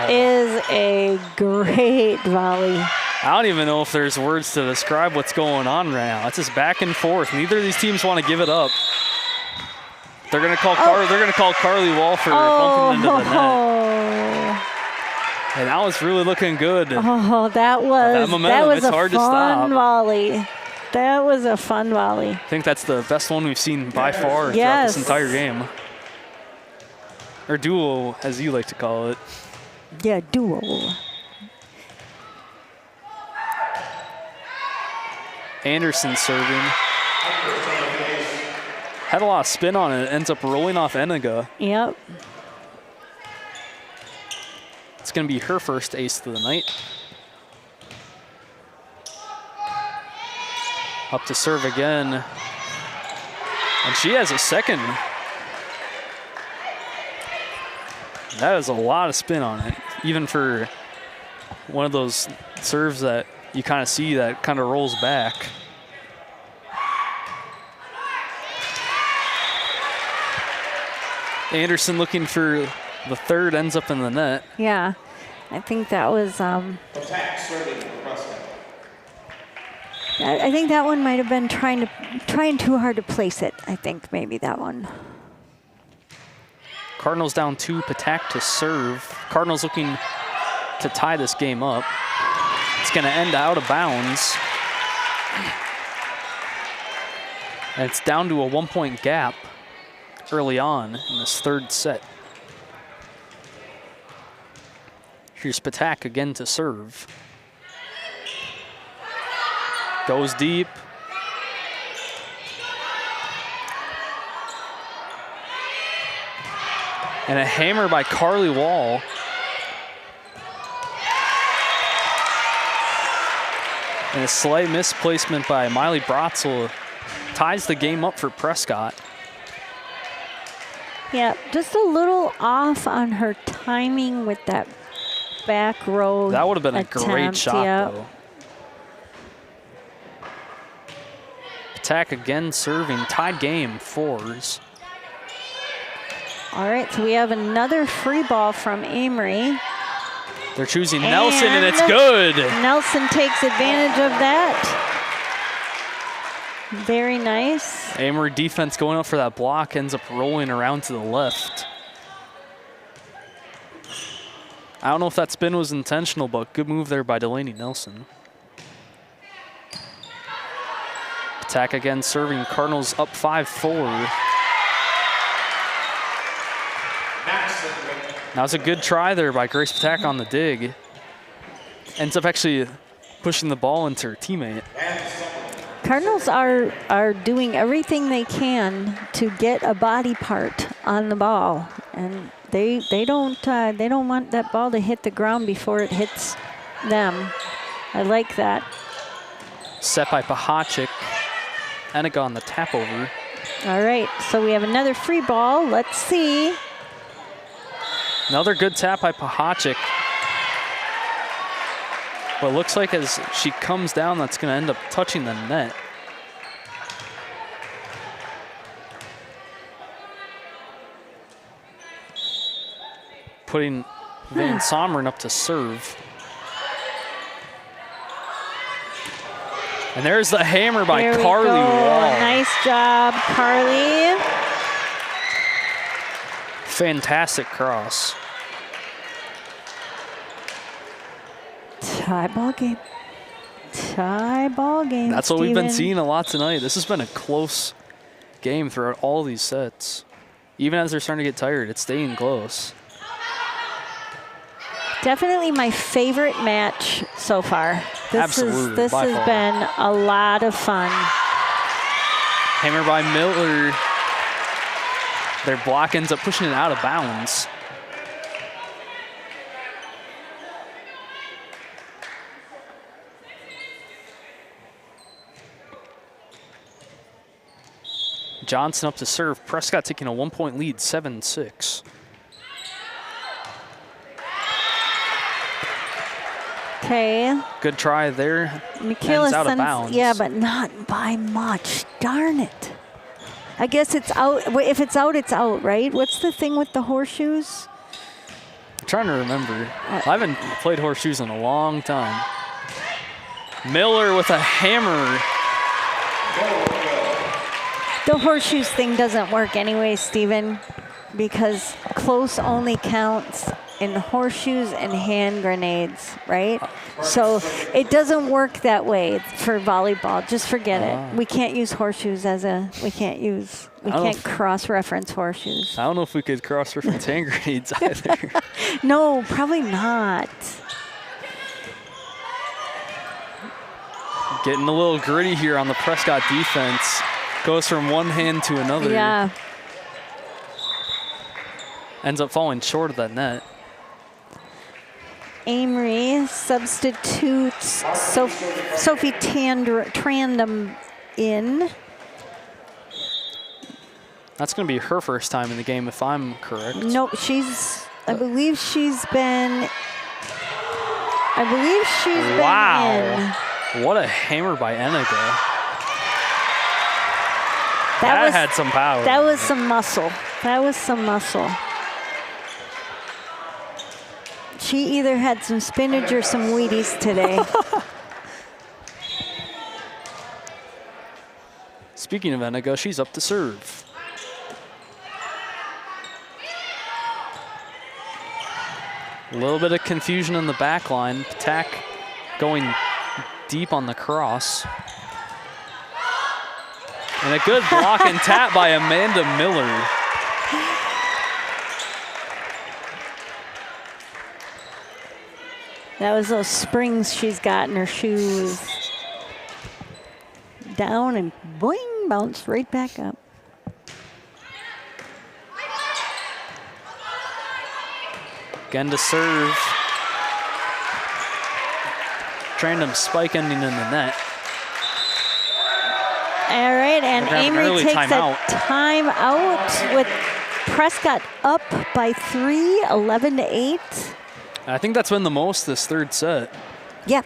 is a great volley. I don't even know if there's words to describe what's going on right now. It's just back and forth. Neither of these teams want to give it up. They're going to call Carly Wall for bumping into the net. And that was really looking good. Oh, that was it's hard to stop. Fun volley. That was a fun volley. I think that's the best one we've seen by far throughout this entire game. Or duo, as you like to call it. Yeah, duo. Anderson serving. Had a lot of spin on it. Ends up rolling off Eniga. Yep. It's going to be her first ace of the night. Up to serve again. And she has a second. That is a lot of spin on it, even for one of those serves that you kind of see that kind of rolls back. Anderson looking for the third, ends up in the net. Yeah, I think that was. I think that one might have been trying too hard to place it. I think maybe that one. Cardinals down 2, Patak to serve. Cardinals looking to tie this game up. It's going to end out of bounds. And it's down to a 1-point gap early on in this third set. Here's Patak again to serve. Goes deep. And a hammer by Carly Wall. And a slight misplacement by Miley Brotzel ties the game up for Prescott. Yeah, just a little off on her timing with that back row. That would have been a great shot, though. Patak again serving, tied game, 4s. All right, so we have another free ball from Amery. They're choosing Nelson, and it's good. Nelson takes advantage of that. Very nice. Amery defense going up for that block, ends up rolling around to the left. I don't know if that spin was intentional, but good move there by Delaney Nelson. Patak again serving, Cardinals up 5-4. That was a good try there by Grace Patak on the dig. Ends up actually pushing the ball into her teammate. Cardinals are doing everything they can to get a body part on the ball, and they don't want that ball to hit the ground before it hits them. I like that. Set by Pahachik. Eniga on the tap over. All right, so we have another free ball. Let's see. Another good tap by Pahachik. But it looks like as she comes down, that's going to end up touching the net. Putting Van Someren up to serve. And there's the hammer by There we Carly go. Wall. Nice job, Carly. Fantastic cross. Tie ball game. Tie ball game. That's what we've been Steven. seeing a lot tonight. This has been a close game throughout all these sets. Even as they're starting to get tired, it's staying close. Definitely my favorite match so far. Absolutely, This by has far. been a lot of fun. Hammer by Miller. Their block ends up pushing it out of bounds. Johnson up to serve. Prescott taking a 1-point lead, 7-6. Okay. Good try there. Michaela Ends out of sends, bounds. yeah, but not by much. Darn it. I guess it's out. If it's out, it's out, right? What's the thing with the horseshoes? I'm trying to remember. I haven't played horseshoes in a long time. Miller with a hammer. The horseshoes thing doesn't work anyway, Steven, because close only counts in horseshoes and hand grenades, right? So it doesn't work that way for volleyball. Just forget it. We can't use horseshoes we can't cross-reference horseshoes. I don't know if we could cross-reference hand grenades either. No, probably not. Getting a little gritty here on the Prescott defense. Goes from one hand to another. Yeah. Ends up falling short of that net. Amery substitutes Sophie Trandom in. That's going to be her first time in the game, if I'm correct. Nope, I believe she's been Wow. What a hammer by Eniga. That had some power. That was some muscle. That was some muscle. She either had some spinach or some Wheaties today. Speaking of Eniga, she's up to serve. A little bit of confusion in the back line. Patak going deep on the cross. And a good block and tap by Amanda Miller. That was those springs she's got in her shoes. Down and boing, bounced right back up. Again to serve. Trandom spike ending in the net. All right, and Amery takes timeout. a timeout with Prescott up by 3, 11-8. I think that's been the most this third set. Yep.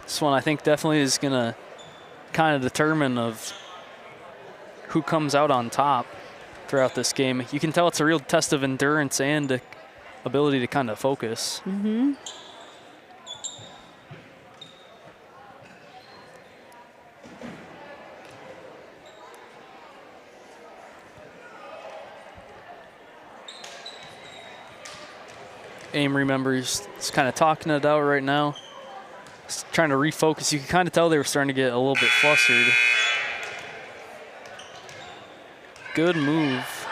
This one I think definitely is going to kind of determine of who comes out on top throughout this game. You can tell it's a real test of endurance and ability to kind of focus. Mm-hmm. Amery members is kind of talking it out right now. Just trying to refocus. You can kind of tell they were starting to get a little bit flustered. Good move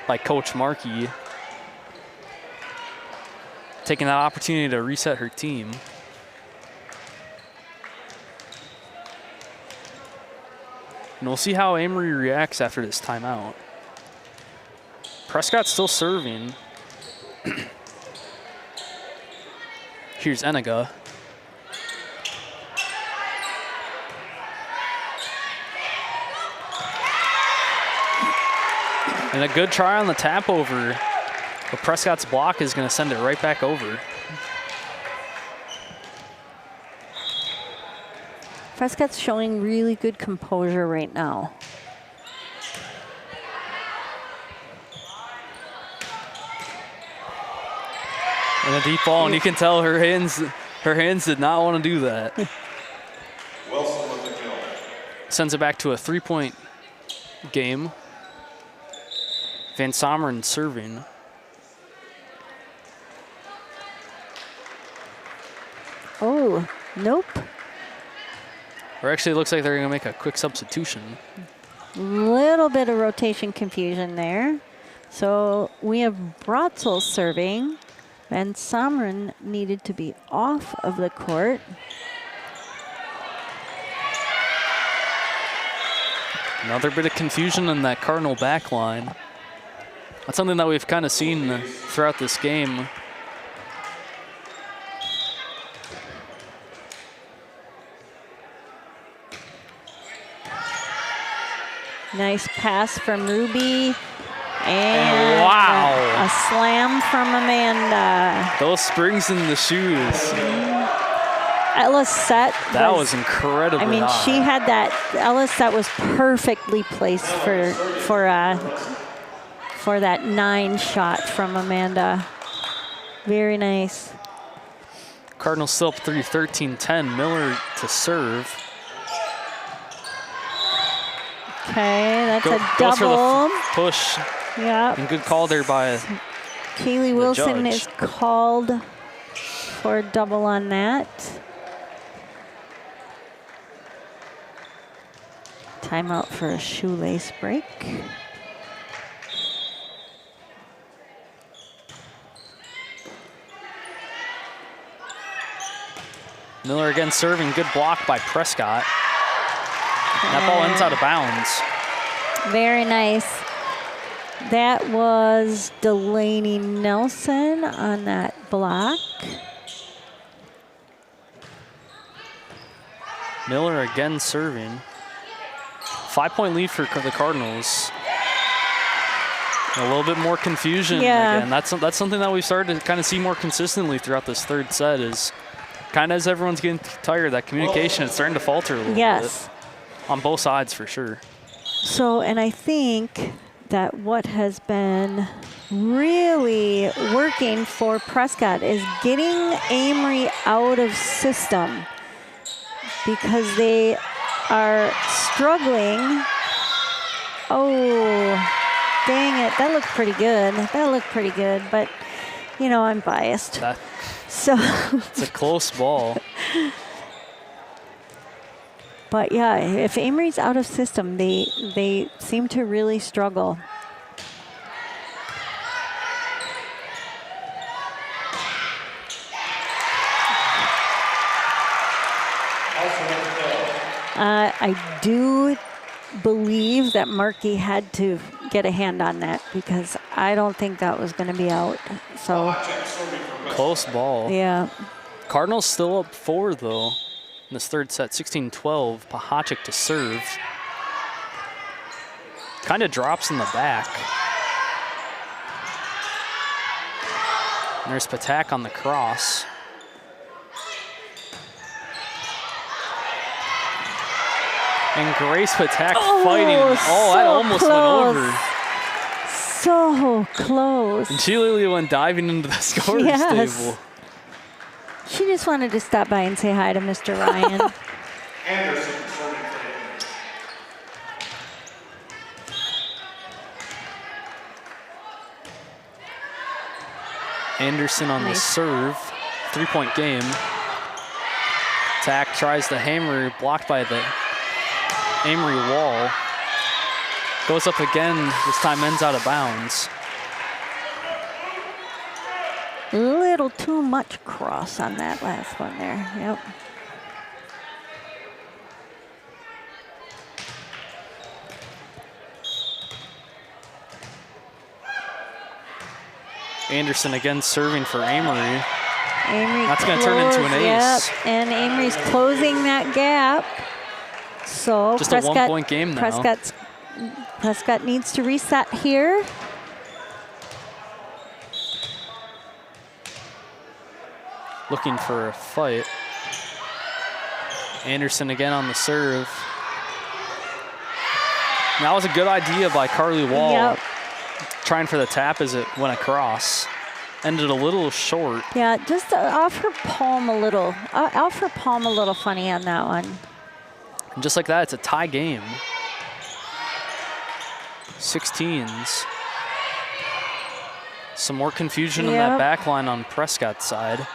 by Coach Markey. Taking that opportunity to reset her team. And we'll see how Amery reacts after this timeout. Prescott's still serving. Here's Eniga. And a good try on the tap over. But Prescott's block is going to send it right back over. Prescott's showing really good composure right now. And a deep ball, and you can tell her hands did not want to do that. Wilson with the kill. Sends it back to a 3-point game. Van Someren serving. Oh, nope. Or actually, it looks like they're going to make a quick substitution. Little bit of rotation confusion there. So we have Bratzel serving. Van Someren needed to be off of the court. Another bit of confusion in that Cardinal back line. That's something that we've kind of seen throughout this game. Nice pass from Ruby. And wow. A slam from Amanda. Those springs in the shoes. Ella's set. That was incredibly I mean, high. she had that. Ella's set was perfectly placed for that 9 shot from Amanda. Very nice. Cardinals still up 13-10. Miller to serve. Okay, that's a Goes for double. the push. Yeah. And good call there by Kaylee Wilson judge. is called for a double on that. Timeout for a shoelace break. Miller again serving. Good block by Prescott. That ball ends out of bounds. Very nice. That was Delaney Nelson on that block. Miller again serving. 5-point lead for the Cardinals. A little bit more confusion again. That's something that we've started to kind of see more consistently throughout this third set is kind of as everyone's getting tired, that communication is starting to falter a little bit. On both sides for sure. So, and I think that what has been really working for Prescott is getting Amery out of system because they are struggling. Oh, dang it. That looked pretty good. That looked pretty good, but, you know, I'm biased. So it's a close ball. But yeah, if Amery's out of system, they seem to really struggle. I do believe that Markey had to get a hand on that because I don't think that was going to be out. So close ball. Yeah. Cardinals still up 4 though in this third set. 16-12. Pahachik to serve. Kind of drops in the back. And there's Patak on the cross. And Grace Patak fighting. Oh, that almost close. went over. So close. And she literally went diving into the scorer's table. She just wanted to stop by and say hi to Mr. Ryan. Anderson on the serve. 3-point game. Tack tries the hammer, blocked by the Amery wall. Goes up again, this time ends out of bounds. Little too much cross on that last one there, yep. Anderson again serving for Amery. Amery That's going to turn into an ace. Yep, and Amery's closing that gap. So just Prescott, a 1-point game now. Prescott needs to reset here. Looking for a fight. Anderson again on the serve. And that was a good idea by Carly Wall. Yep. Trying for the tap as it went across. Ended a little short. Yeah, just off her palm a little. Off her palm a little funny on that one. And just like that, it's a tie game. 16s. Some more confusion in that back line on Prescott's side.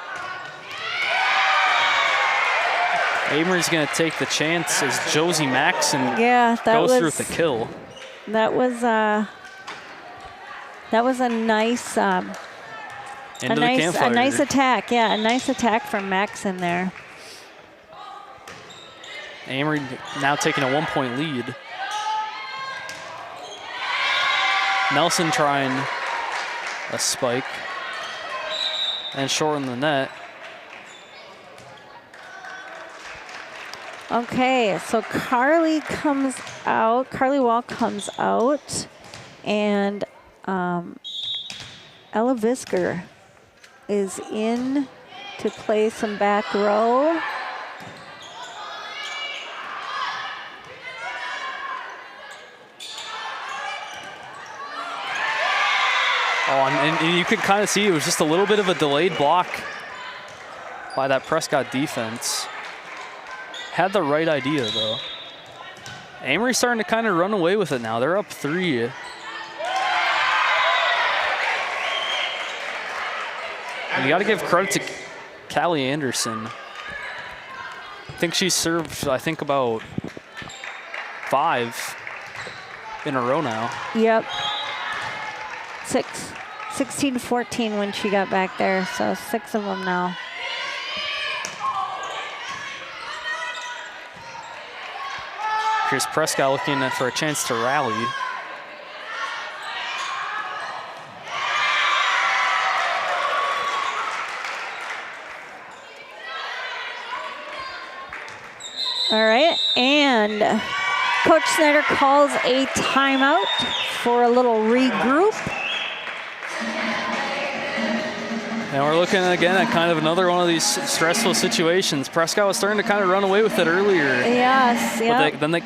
Amery's going to take the chance as Josie Maxson goes through with the kill. That was a nice a nice attack. Yeah, a nice attack from Maxson there. Amery now taking a 1-point lead. Nelson trying a spike and shorten the net. Okay, so Carly Wall comes out, and Ella Visker is in to play some back row. Oh, and you could kind of see it was just a little bit of a delayed block by that Prescott defense. Had the right idea, though. Amery's starting to kind of run away with it now. They're up 3. And you got to give credit to Callie Anderson. I think she served, about 5 in a row now. Yep. 16-14 when she got back there, so 6 of them now. Here's Prescott looking for a chance to rally. All right, and Coach Snyder calls a timeout for a little regroup. And we're looking again at kind of another one of these stressful situations. Prescott was starting to kind of run away with it earlier. Yes, yeah. But then they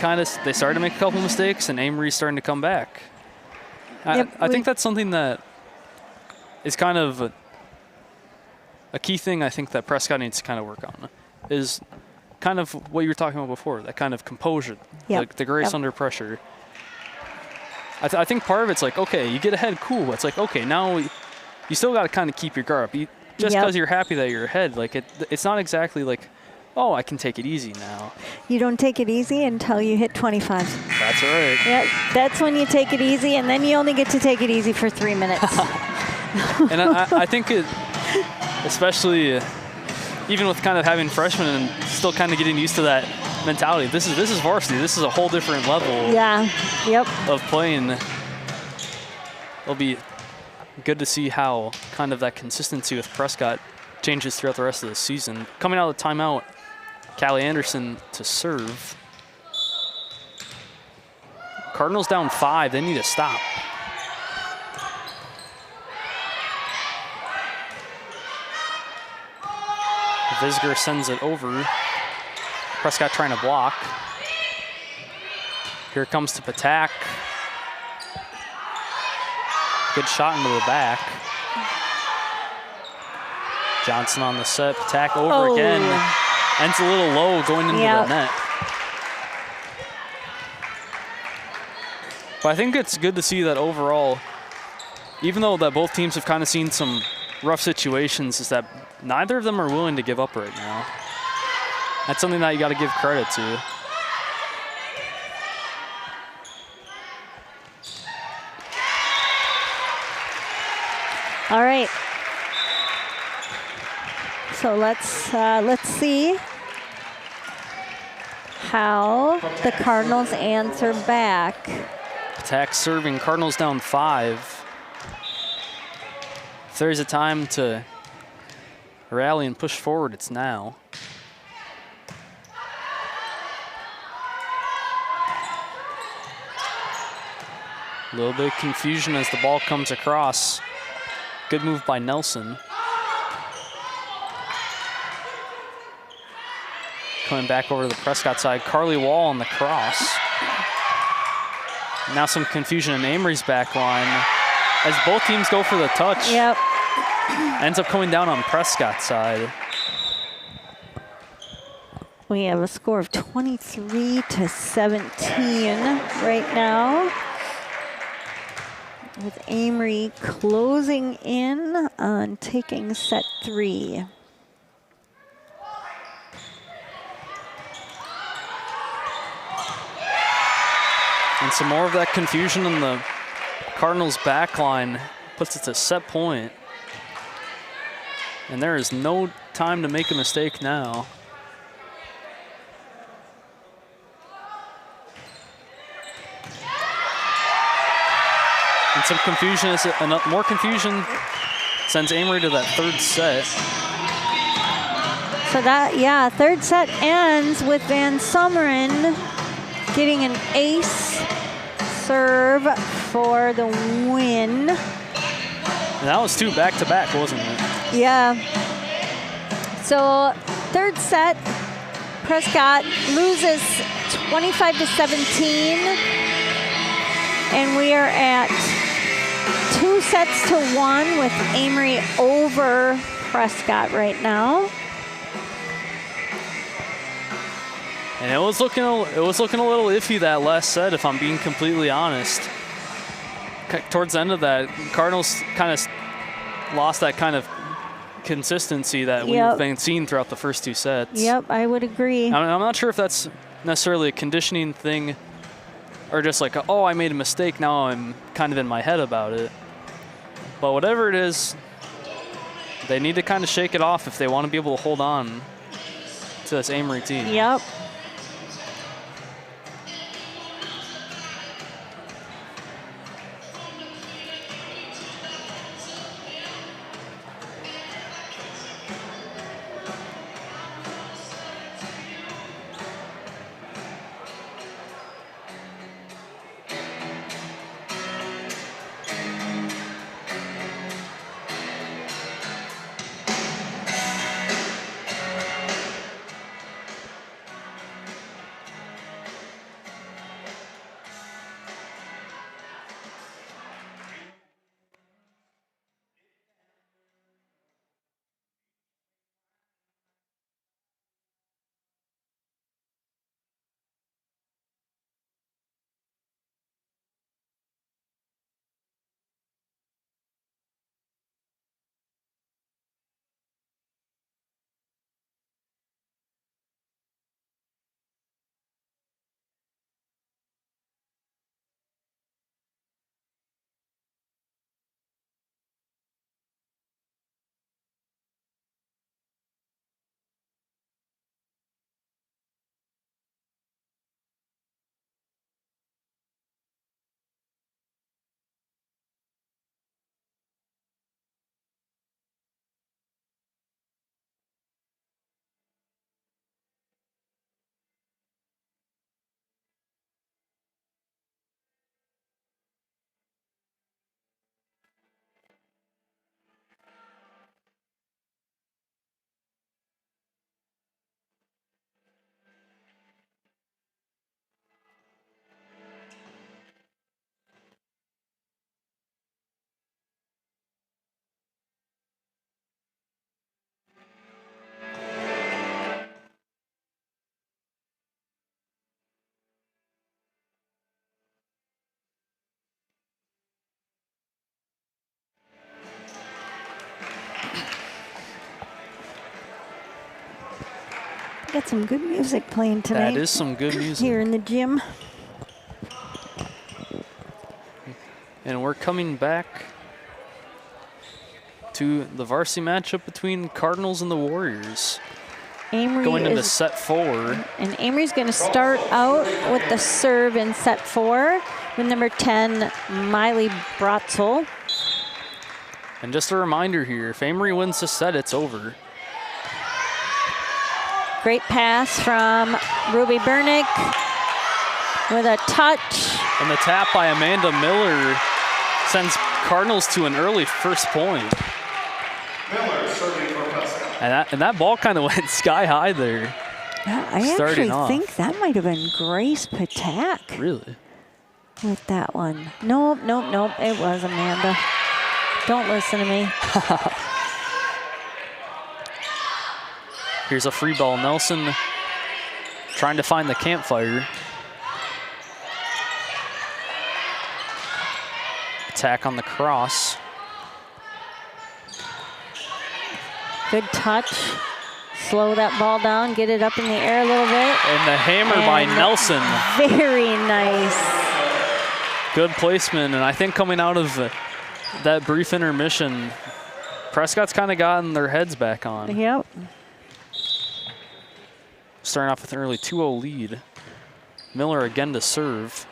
started to make a couple mistakes, and Amery's starting to come back. I think that's something that is kind of a key thing I think that Prescott needs to kind of work on, is kind of what you were talking about before, that kind of composure, like the grace under pressure. I think part of it's like, okay, you get ahead, cool. It's like, okay, now you still got to kind of keep your guard up. Just because you're happy that you're ahead, like it's not exactly like, oh, I can take it easy now. You don't take it easy until you hit 25. That's right. Yeah, that's when you take it easy, and then you only get to take it easy for 3 minutes. And I think it, especially even with kind of having freshmen and still kind of getting used to that mentality. This is varsity. This is a whole different level. Of playing. It'll be good to see how kind of that consistency with Prescott changes throughout the rest of the season. Coming out of the timeout, Callie Anderson to serve. Cardinals down 5. They need to stop. Visger sends it over. Prescott trying to block. Here it comes to Patak. Good shot into the back. Johnson on the set. Patak over again. Ends a little low going into the net. But I think it's good to see that overall, even though that both teams have kind of seen some rough situations, is that neither of them are willing to give up right now. That's something that you got to give credit to. All right. So let's see how the Cardinals answer back. Attack serving, Cardinals down 5. If there's a time to rally and push forward, it's now. A little bit of confusion as the ball comes across. Good move by Nelson. Coming back over to the Prescott side, Carly Wall on the cross. Now some confusion in Amery's back line as both teams go for the touch. Yep. Ends up coming down on Prescott's side. We have a score of 23-17 right now, with Amery closing in on taking set 3. And some more of that confusion in the Cardinals' back line puts it to set point. And there is no time to make a mistake now. And some confusion, more confusion sends Amery to that third set. So that, yeah, third set ends with Van Summeren getting an ace serve for the win. And that was 2 back-to-back, wasn't it? Yeah. So third set, Prescott loses 25-17. And we are at 2-1 with Amery over Prescott right now. And it was looking a little iffy that last set, if I'm being completely honest. Towards the end of that, Cardinals kind of lost that kind of consistency that we've been seeing throughout the first 2 sets. Yep, I would agree. I'm not sure if that's necessarily a conditioning thing or just like, oh, I made a mistake, now I'm kind of in my head about it. But whatever it is, they need to kind of shake it off if they want to be able to hold on to this Amery team. Yep. Got some good music playing tonight. That is some good music. Here in the gym. And we're coming back to the varsity matchup between Cardinals and the Warriors. Amery going into set 4. And Amery's going to start out with the serve in set 4 with number 10, Miley Bratzel. And just a reminder here, if Amery wins this set, it's over. Great pass from Ruby Bernick with a touch. And the tap by Amanda Miller sends Cardinals to an early first point. Miller serving for Prescott. And that ball kind of went sky high there. Yeah, I actually think that might have been Grace Patak. Really? With that one. Nope. It was Amanda. Don't listen to me. Here's a free ball. Nelson trying to find the campfire. Attack on the cross. Good touch. Slow that ball down, get it up in the air a little bit. And the hammer by Nelson. Very nice. Good placement, and I think coming out of that brief intermission, Prescott's kind of gotten their heads back on. Yep. Starting off with an early 2-0 lead. Miller again to serve.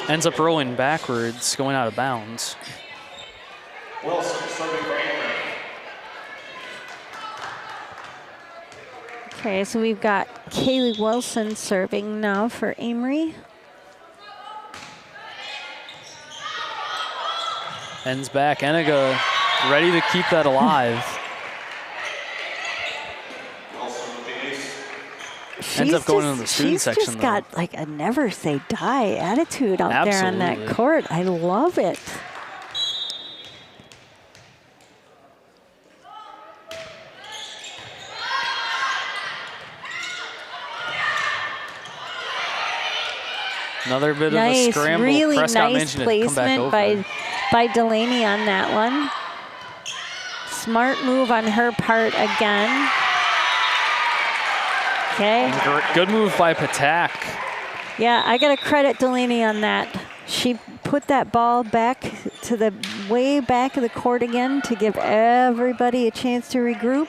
Ends up rolling backwards, going out of bounds. Wilson serving for Amery. Okay, so we've got Kaylee Wilson serving now for Amery. Ends back. Eniga ready to keep that alive. Ends up going into the student section. She's just got like a never say die attitude out there on that Absolutely. court. I love it. Another bit Nice, of a scramble. really Prescott nice managing to come back placement over. by Delaney on that one. Smart move on her part again. Okay. Good move by Patak. Yeah, I got to credit Delaney on that. She put that ball back to the way back of the court again to give everybody a chance to regroup.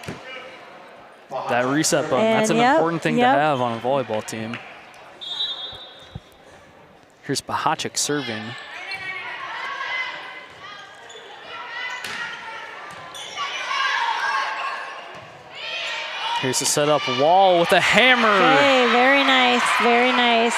That reset button, And that's an yep, important thing yep. to have on a volleyball team. Here's Pahachik serving. Here's the setup. Wall with a hammer. Okay, very nice, very nice.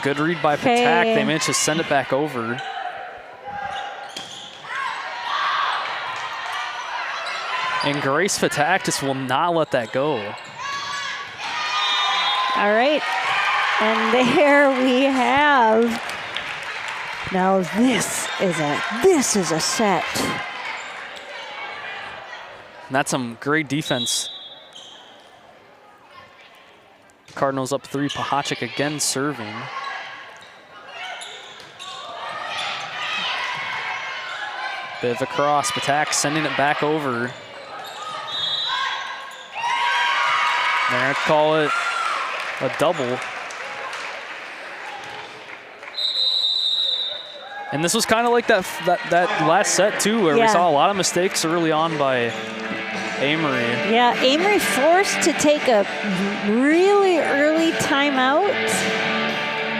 Good read by Okay. Patak. They managed to send it back over. And Grace Patak just will not let that go. All right, and there we have. Now this is a set. And that's some great defense. Cardinals up 3. Pahachik again serving. Bit of a cross. Patak sending it back over. They're going to call it a double. And this was kind of like that last set, too, where we saw a lot of mistakes early on by Amery. Yeah, Amery forced to take a really early timeout.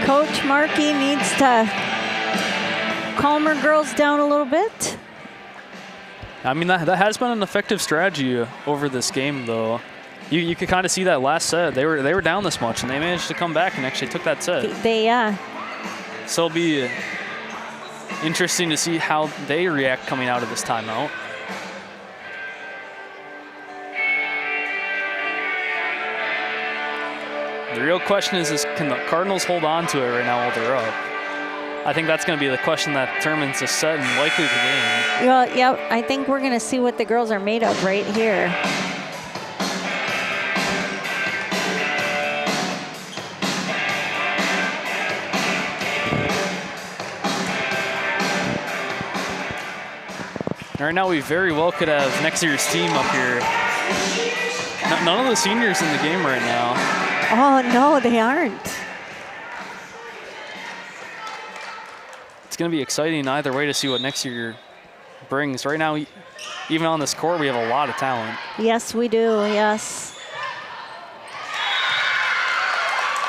Coach Markey needs to calm her girls down a little bit. I mean, that has been an effective strategy over this game, though. You could kind of see that last set. They were down this much, and they managed to come back and actually took that set. So it'll be interesting to see how they react coming out of this timeout. The real question is can the Cardinals hold on to it right now while they're up? I think that's going to be the question that determines the set and likely the game. Well, yeah, I think we're going to see what the girls are made of right here. Right now, we very well could have next year's team up here. None of the seniors in the game right now. Oh, no, they aren't. It's going to be exciting either way to see what next year brings. Right now, even on this court, we have a lot of talent. Yes, we do, yes.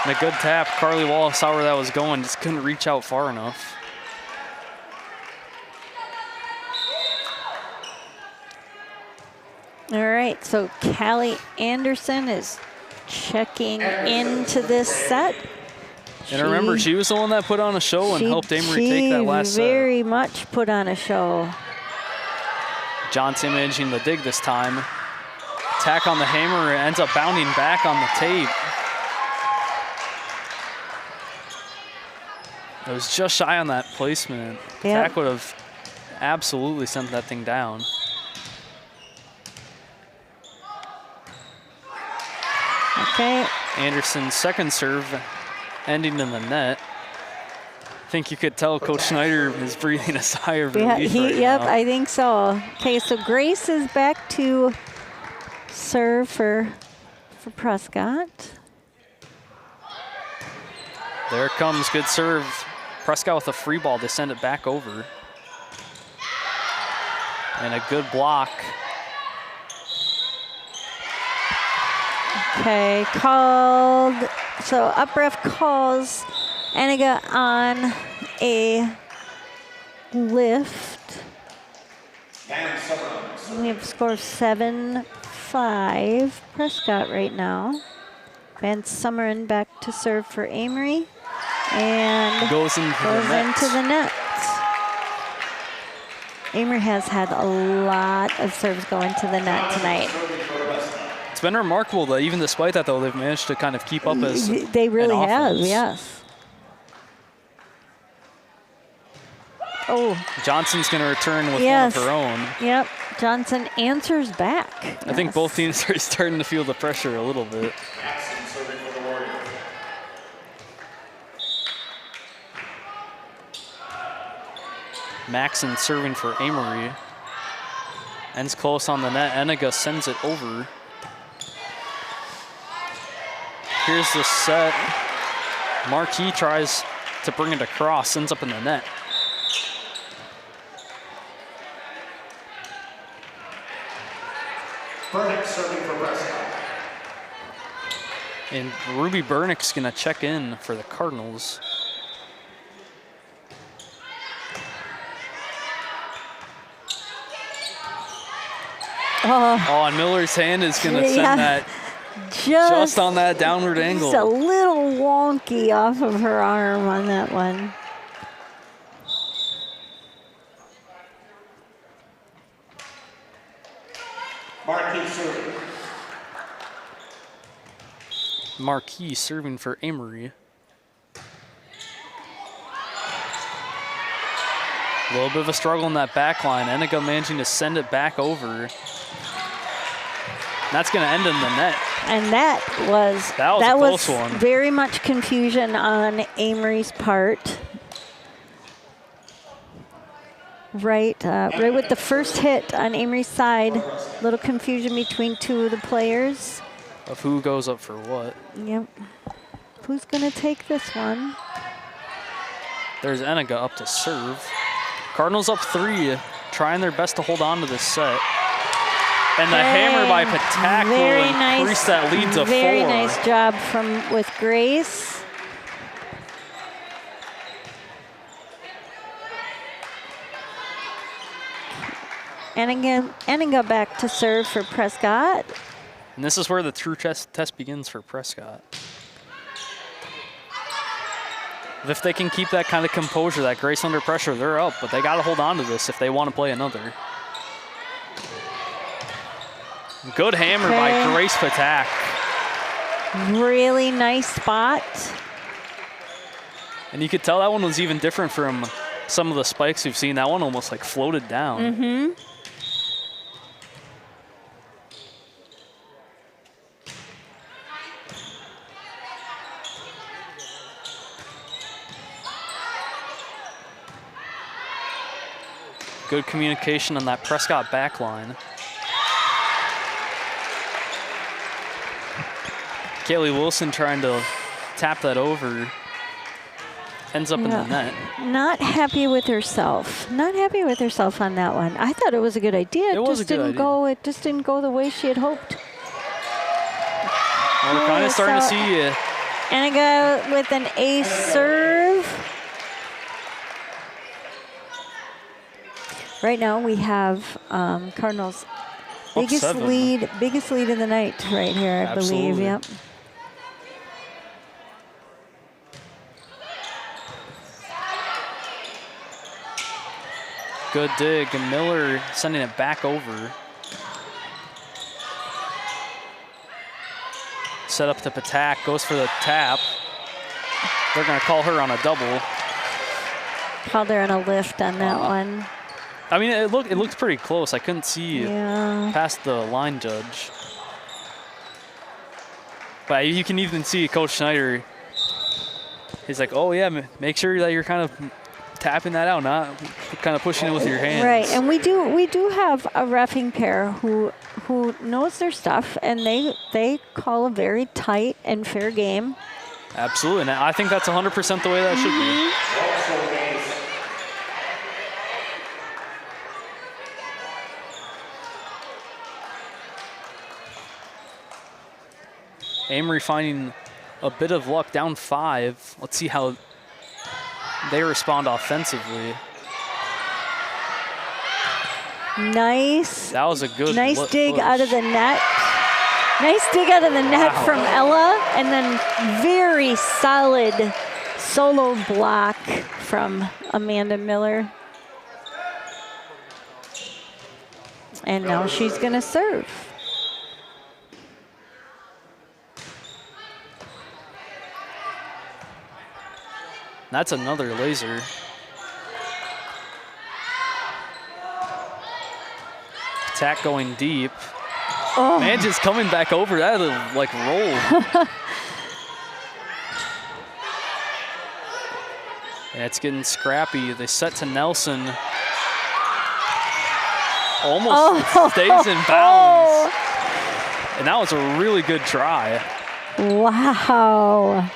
And a good tap. Carly Wallace saw where that was going, just couldn't reach out far enough. All right, so Callie Anderson is checking into this set. And remember, she was the one that put on a show and helped Amery take that last set. She very much put on a show. Johnson managing the dig this time. Attack on the hammer, ends up bounding back on the tape. It was just shy on that placement. Yep. Attack would have absolutely sent that thing down. Okay. Anderson's second serve ending in the net. I think you could tell Coach Schneider is breathing a sigh of relief right yep, now. I think so. Okay, so Grace is back to serve for Prescott. There it comes, good serve. Prescott with a free ball to send it back over. And a good block. Okay, called, so up ref calls Eniga on a lift. We have score 7-5 Prescott right now. Van Summeren back to serve for Amery. And goes into the net. Amery has had a lot of serves go into the net tonight. It's been remarkable that even despite that, though, they've managed to kind of keep up as they really an have, offense. yes. Oh. Johnson's going to return with yes. one of her own. Yep, Johnson answers back. I think both teams are starting to feel the pressure a little bit. Maxon serving for Amery. Ends close on the net. Eniga sends it over. Here's the set. Marquis tries to bring it across, ends up in the net. Burnick serving for Prescott. And Ruby Burnick's gonna check in for the Cardinals. Oh, and Miller's hand is gonna send that just on that downward angle. Just a little wonky off of her arm on that one. Marquis serving. Marquis serving for Amery. A little bit of a struggle in that back line. Eniga managing to send it back over. That's going to end in the net. And that was a close one. Very much confusion on Amery's part. Right with the first hit on Amery's side. Little confusion between two of the players. Of who goes up for what. Yep. Who's going to take this one? There's Eniga up to serve. Cardinals up 3, trying their best to hold on to this set. And the hammer by Patak will increase that lead to 4. Very nice job with Grace. And again, Eniga back to serve for Prescott. And this is where the true test begins for Prescott. If they can keep that kind of composure, that grace under pressure, they're up, but they got to hold on to this if they want to play another. Good hammer by Grace Patak. Really nice spot. And you could tell that one was even different from some of the spikes we've seen. That one almost like floated down. Mm-hmm. Good communication on that Prescott back line. Kaylee Wilson trying to tap that over. Ends up in the net. Not happy with herself. Not happy with herself on that one. I thought it was a good idea. It just didn't go the way she had hoped. We're kind of starting to see Annika with an ace serve. Right now we have Cardinals' biggest lead of the night right here, I believe. Yep. Good dig, and Miller sending it back over. Set up the attack, goes for the tap. They're gonna call her on a double. Called her on a lift on that one. I mean, it looked pretty close. I couldn't see past the line judge. But you can even see Coach Schneider. He's like, oh yeah, make sure that you're kind of tapping that out, not kind of pushing it with your hands. Right, and we do have a reffing pair who knows their stuff, and they call a very tight and fair game. Absolutely, and I think that's 100% the way that should be. Amery finding a bit of luck, down 5. Let's see how they respond offensively. Nice. That was a good dig out of the net. Nice dig out of the net from Ella, and then very solid solo block from Amanda Miller. And now she's going to serve. That's another laser. Attack going deep. Oh. Man, just coming back over that, like roll. Yeah, it's getting scrappy. They set to Nelson. Almost stays in bounds. And that was a really good try. Wow.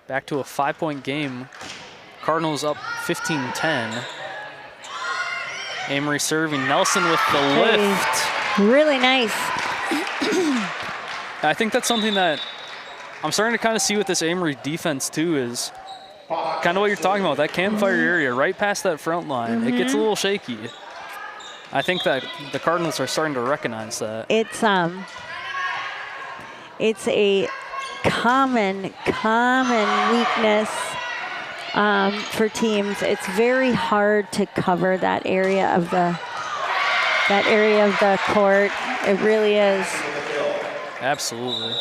Back to a 5-point game. Cardinals up 15-10. Amery serving. Nelson with the lift. Really nice. I think that's something that I'm starting to kind of see with this Amery defense too, is kind of what you're talking about, that campfire area right past that front line. It gets a little shaky. I think that the Cardinals are starting to recognize that. It's a common weakness for teams. It's very hard to cover that area of the court. It really is. Absolutely.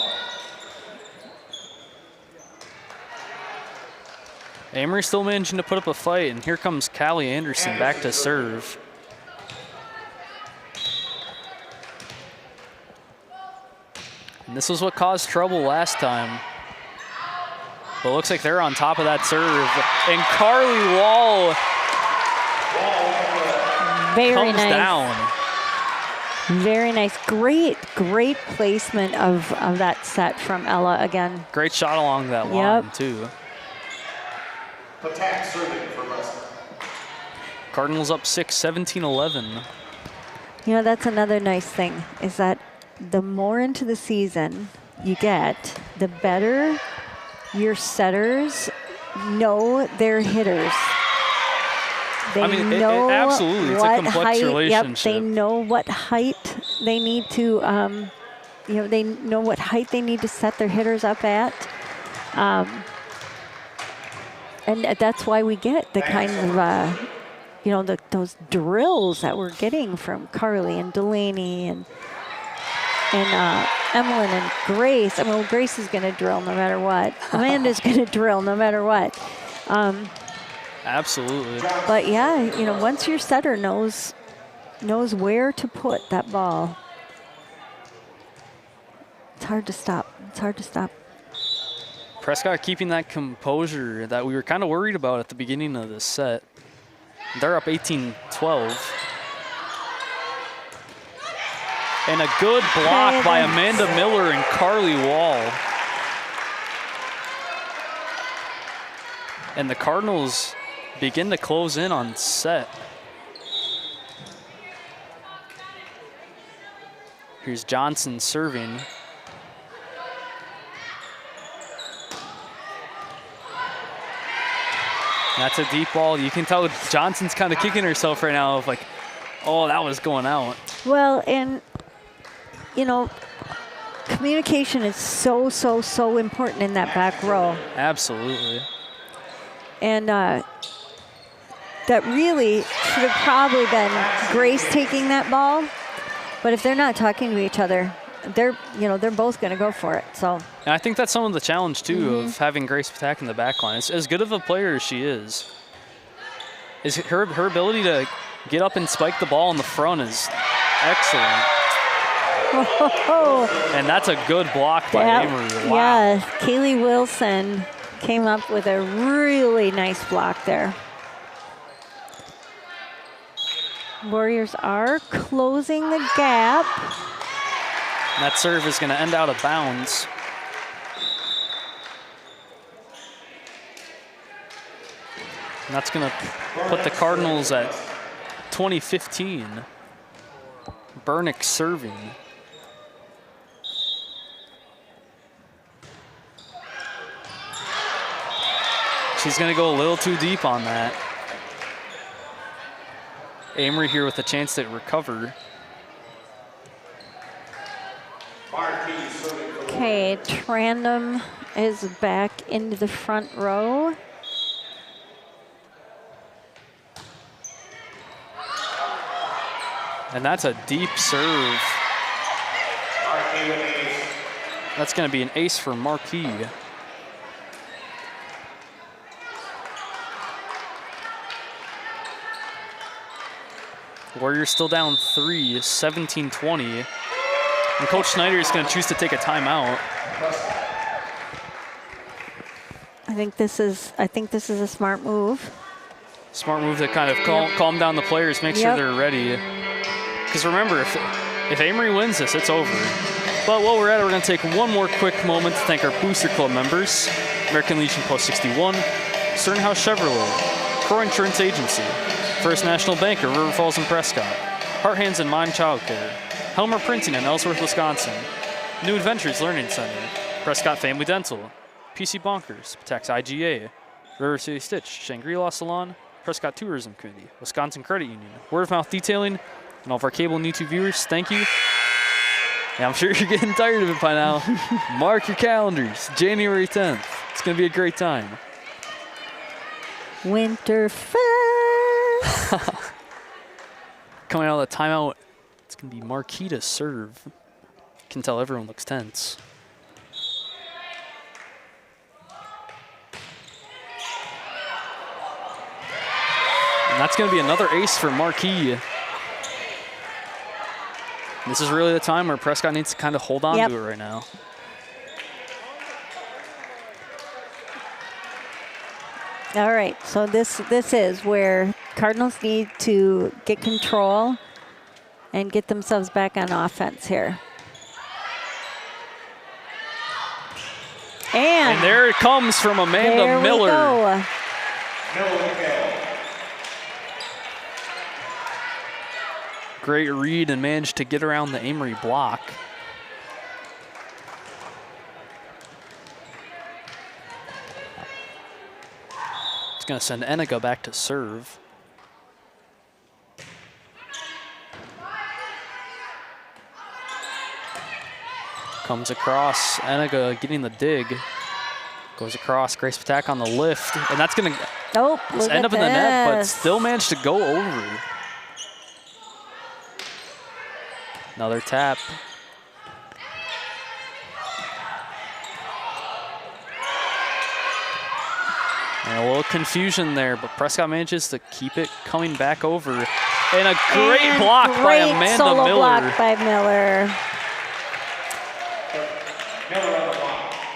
Amery still managing to put up a fight, and here comes Callie Anderson back to serve. And this was what caused trouble last time. But it looks like they're on top of that serve. And Carly Wall comes down. Very nice. Great placement of that set from Ella again. Great shot along that line, too. Attack serving for Prescott. Cardinals up 6, 17-11. You know, that's another nice thing, is that the more into the season you get, the better your setters know their hitters. They know absolutely. It's a complex relationship. They know what height they need to, they know what height they need to set their hitters up at. And that's why we get the kind of, those drills that we're getting from Carly and Delaney and Emmeline and Grace. I mean, Grace is going to drill no matter what. Amanda's going to drill no matter what. Absolutely. But yeah, once your setter knows where to put that ball, it's hard to stop. It's hard to stop. Prescott keeping that composure that we were kind of worried about at the beginning of this set. They're up 18-12. And a good block by Amanda Miller and Carly Wall. And the Cardinals begin to close in on set. Here's Johnson serving. That's a deep ball. You can tell Johnson's kind of kicking herself right now of like, oh, that was going out. Well, and, you know, communication is so, so, so important in that back row. Absolutely. And that really should have probably been Grace taking that ball. But if they're not talking to each other, they're both going to go for it. So. And I think that's some of the challenge too of having Grace Patak in the back line. As good of a player as she is her ability to get up and spike the ball in the front is excellent. And that's a good block by Amery. Wow. Yeah, Kaylee Wilson came up with a really nice block there. Warriors are closing the gap. And that serve is going to end out of bounds. And that's going to put the Cardinals at 20-15. Bernick serving. She's going to go a little too deep on that. Amery here with a chance to recover. Okay, Trandom is back into the front row. And that's a deep serve. That's going to be an ace for Marquis. Warriors still down 3, 17-20. And Coach Schneider is going to choose to take a timeout. I think this is a smart move. Smart move to kind of calm down the players, make sure they're ready. Because remember, if Amery wins this, it's over. But while we're at it, we're going to take one more quick moment to thank our Booster Club members: American Legion Post 61, Stern House Chevrolet, Core Insurance Agency, First National Bank of River Falls and Prescott, Heart, Hands, and Mind Child Care, Helmer Printing in Ellsworth, Wisconsin, New Adventures Learning Center, Prescott Family Dental, PC Bonkers, Patak's IGA, River City Stitch, Shangri-La Salon, Prescott Tourism Committee, Wisconsin Credit Union, Word of Mouth Detailing, and all of our cable and YouTube viewers, thank you. Yeah, I'm sure you're getting tired of it by now. Mark your calendars, January 10th. It's going to be a great time. Winterfest. Coming out of the timeout, it's going to be Marquis to serve. You can tell everyone looks tense. And that's going to be another ace for Marquis. This is really the time where Prescott needs to kind of hold on to it right now. All right, so this is where Cardinals need to get control and get themselves back on offense here. And there it comes from Amanda Miller. There we go. Great read and managed to get around the Amery block. It's going to send Eniga back to serve. Comes across, Eniga getting the dig. Goes across, Grace Patak on the lift. And that's going to end up in the net, but still managed to go over. Another tap. And a little confusion there, but Prescott manages to keep it coming back over. And a great block by Amanda solo Miller. Block by Miller.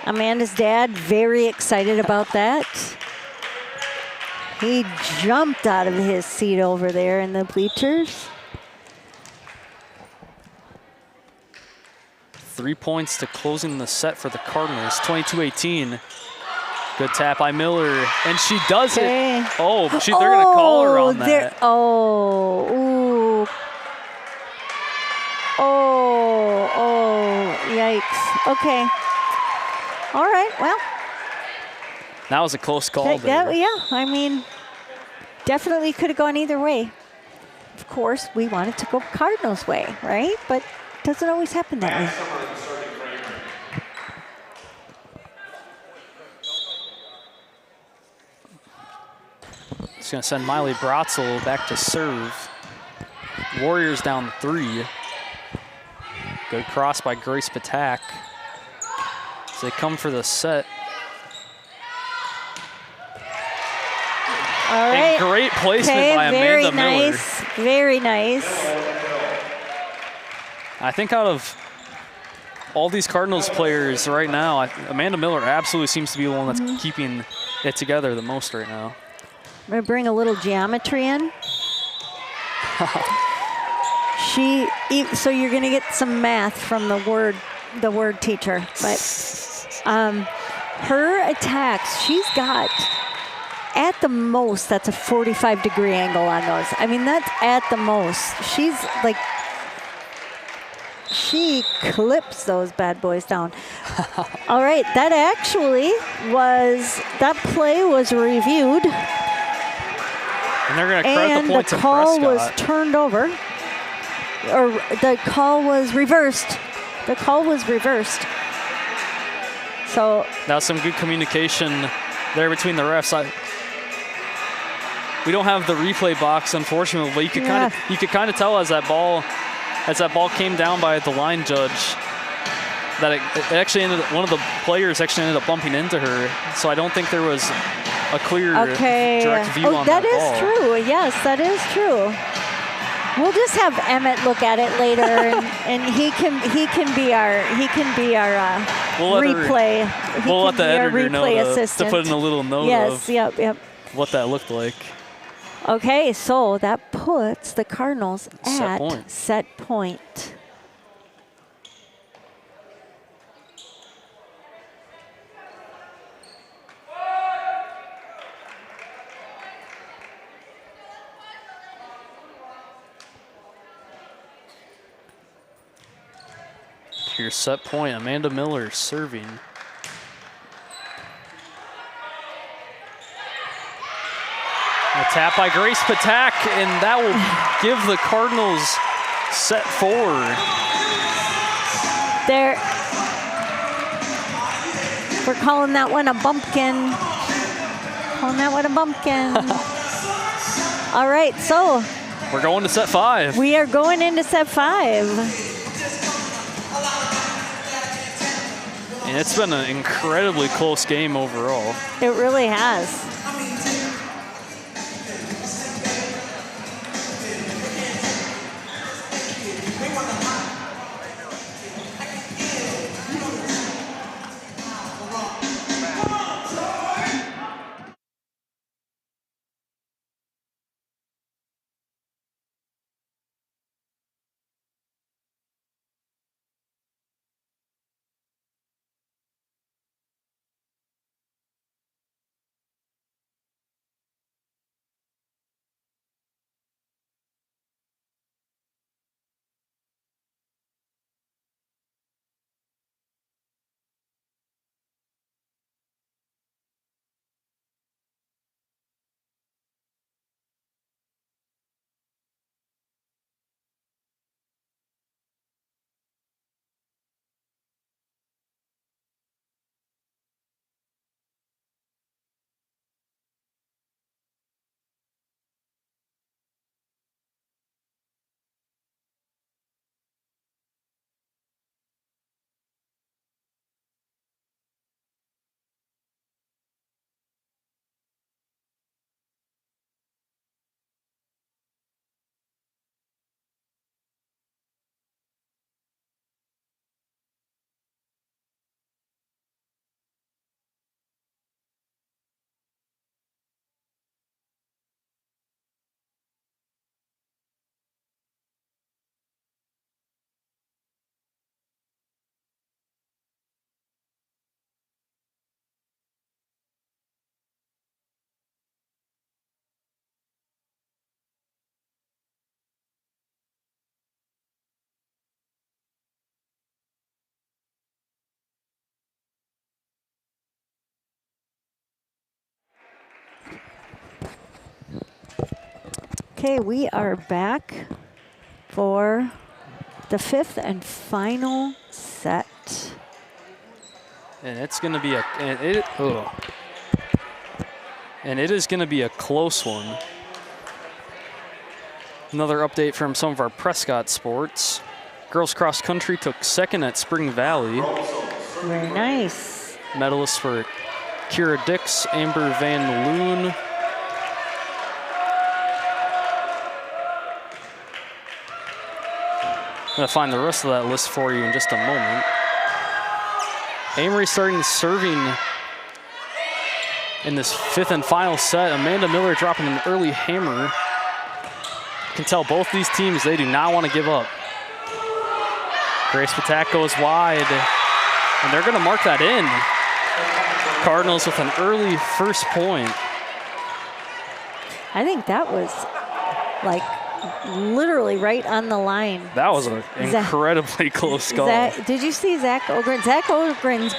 Amanda's dad very excited about that. He jumped out of his seat over there in the bleachers. 3 points to closing the set for the Cardinals, 22-18. Good tap by Miller, and she does it. Oh, they're going to call her on that. Oh, yikes. Okay. All right, well. That was a close call there. Yeah, I mean, definitely could have gone either way. Of course, we wanted to go Cardinals' way, right? But it doesn't always happen that way. It's going to send Miley Bratzel back to serve. Warriors down 3. Good cross by Grace Patak. So they come for the set. All right. And great placement by Amanda Miller. Very nice. I think out of all these Cardinals players right now, Amanda Miller absolutely seems to be the one that's keeping it together the most right now. I'm going to bring a little geometry in. So you're going to get some math from the word teacher. But her attacks, she's got, at the most, that's a 45-degree angle on those. I mean, that's at the most. She's like, she clips those bad boys down. All right, that play was reviewed. And they're going to credit the points to Prescott. And the call was turned over. Or the call was reversed. The call was reversed. So that was some good communication there between the refs. We don't have the replay box, unfortunately, but you could kind of tell as that ball came down by the line judge that it actually one of the players actually ended up bumping into her. So I don't think there was a clear direct view on that ball. That is true. Yes, that is true. We'll just have Emmett look at it later, and he can be our replay. We'll let the editor know to put in a little note of what that looked like. Okay, so that puts the Cardinals at set point. Here's set point, Amanda Miller serving. A tap by Grace Patak, and that will give the Cardinals set 4. We're calling that one a bumpkin. All right, so. We're going to set 5. We are going into set 5. And it's been an incredibly close game overall. It really has. Okay, we are back for the 5th and final set. And it's going to be it is going to be a close one. Another update from some of our Prescott sports. Girls cross country took 2nd at Spring Valley. Very nice. Medalists were Kira Dix, Amber Van Loon. I'm going to find the rest of that list for you in just a moment. Amery starting serving in this 5th and final set. Amanda Miller dropping an early hammer. You can tell both these teams, they do not want to give up. Grace Patak goes wide, and they're going to mark that in. Cardinals with an early first point. I think that was like literally right on the line. That was an incredibly close call. Did you see Zach Ogren? Zach Ogren's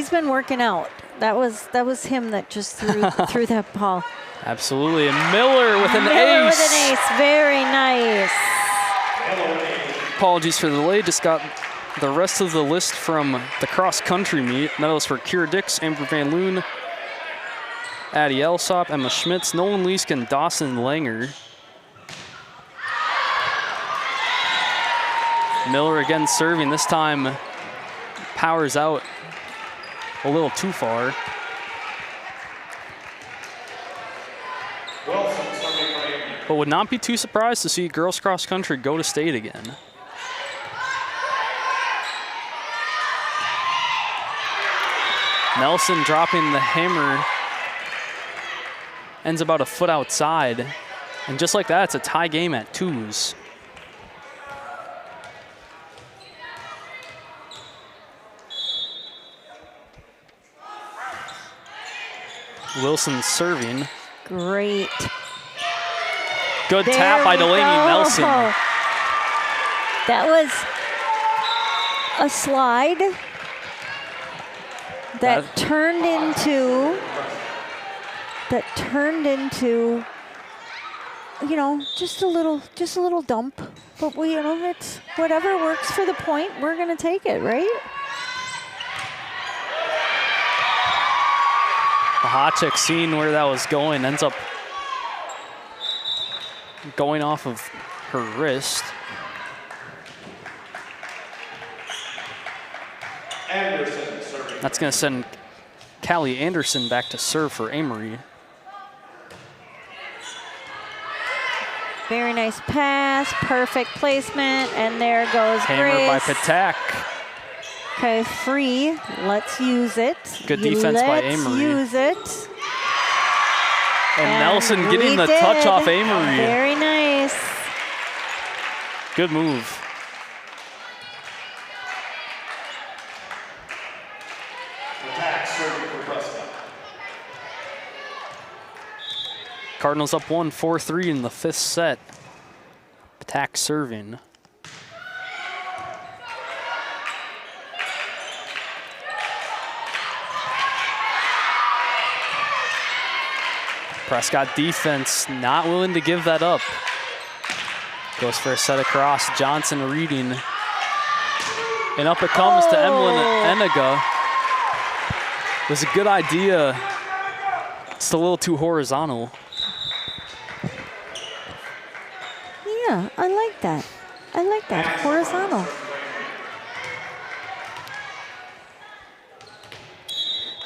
been working out. That was him that just threw that ball. Absolutely, and Miller with an Miller ace. with an ace, very nice. Apologies for the delay, just got the rest of the list from the cross-country meet. Medalists for Kira Dix, Amber Van Loon, Addie Elsop, Emma Schmitz, Nolan Leask, and Dawson Langer. Miller again serving, this time powers out a little too far. But would not be too surprised to see girls cross country go to state again. Nelson dropping the hammer, ends about a foot outside. And just like that, it's a tie game at 2s. Wilson serving. Great. Good tap by Delaney Nelson. That was a slide that turned into, you know, just a little dump. But we, you know, it's whatever works for the point, we're gonna take it, right? Hachek seeing where that was going, ends up going off of her wrist. Anderson serving. That's going to send Callie Anderson back to serve for Amery. Very nice pass, perfect placement, and there goes Hammer Grace. by Patak. Okay, free. Let's use it. Good defense by Amery. Let's use it. And Nelson getting the touch off Amery. Very nice. Good move. Attack serving for Prescott. Cardinals up 1-4-3 in the 5th set. Patak serving. Prescott defense not willing to give that up. Goes for a set across. Johnson reading. And up it comes to Emlyn Eniga. It was a good idea. It's a little too horizontal. Yeah, I like that. I like that. Horizontal.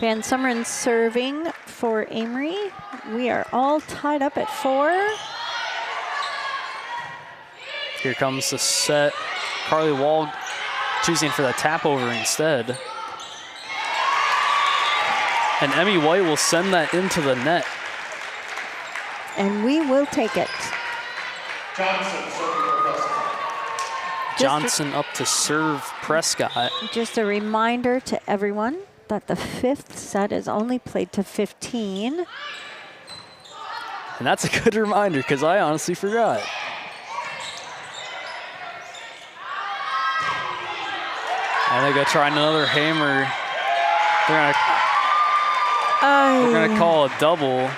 Van Summeren serving for Amery. We are all tied up at 4. Here comes the set. Carly Wall choosing for the tap over instead. And Emmy White will send that into the net. And we will take it. Johnson serving for Prescott. Johnson up to serve Prescott. Just a reminder to everyone that the 5th set is only played to 15. And that's a good reminder because I honestly forgot. And they go trying another hammer. They're gonna call a double.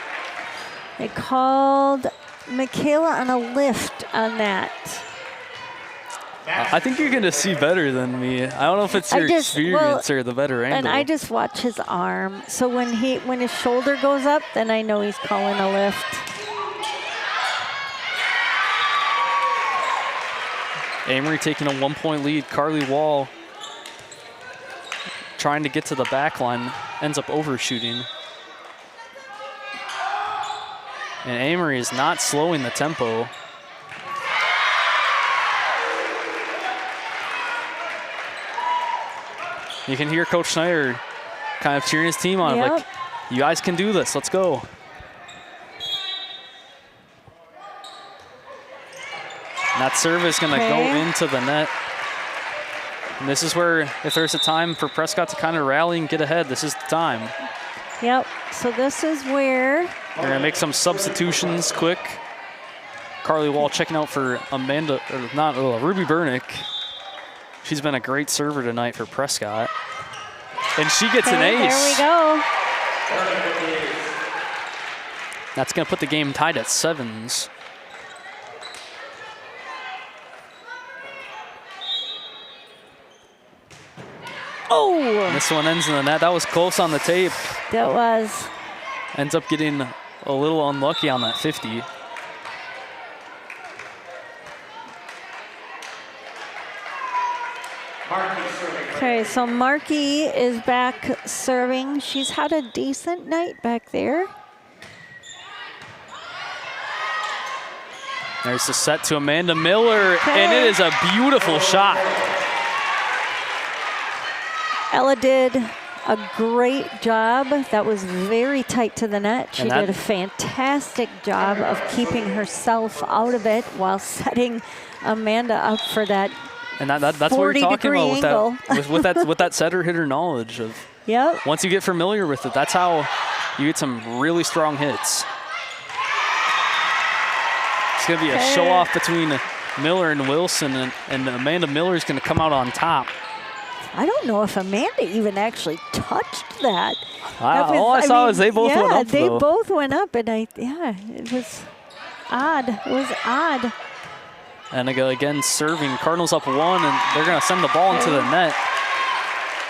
They called Michaela on a lift on that. I think you're going to see better than me. I don't know if it's your experience or the better angle. And I just watch his arm. So when his shoulder goes up, then I know he's calling a lift. Amery taking a 1-point lead. Carly Wall trying to get to the back line, ends up overshooting. And Amery is not slowing the tempo. You can hear Coach Schneider kind of cheering his team on, like, you guys can do this, let's go. And that serve is gonna go into the net. And this is where, if there's a time for Prescott to kind of rally and get ahead, this is the time. Yep, so this is where they're gonna make some substitutions quick. Carly Wall checking out for Ruby Burnick. She's been a great server tonight for Prescott. And she gets an ace. There we go. That's gonna put the game tied at 7s. Oh! And this one ends in the net. That was close on the tape. That was. Ends up getting a little unlucky on that 50. Okay, so Markey is back serving. She's had a decent night back there. There's the set to Amanda Miller, and it is a beautiful shot. Ella did a great job. That was very tight to the net. She did a fantastic job of keeping herself out of it while setting Amanda up for that. And that's what we're talking about with that setter hitter knowledge of. Yep. Once you get familiar with it, that's how you get some really strong hits. It's going to be a show off between Miller and Wilson, and Amanda Miller is going to come out on top. I don't know if Amanda even actually touched that. All I saw was they both went up. Yeah, they both went up, and it was odd. It was odd. And again serving. Cardinals up 1, and they're going to send the ball into the net.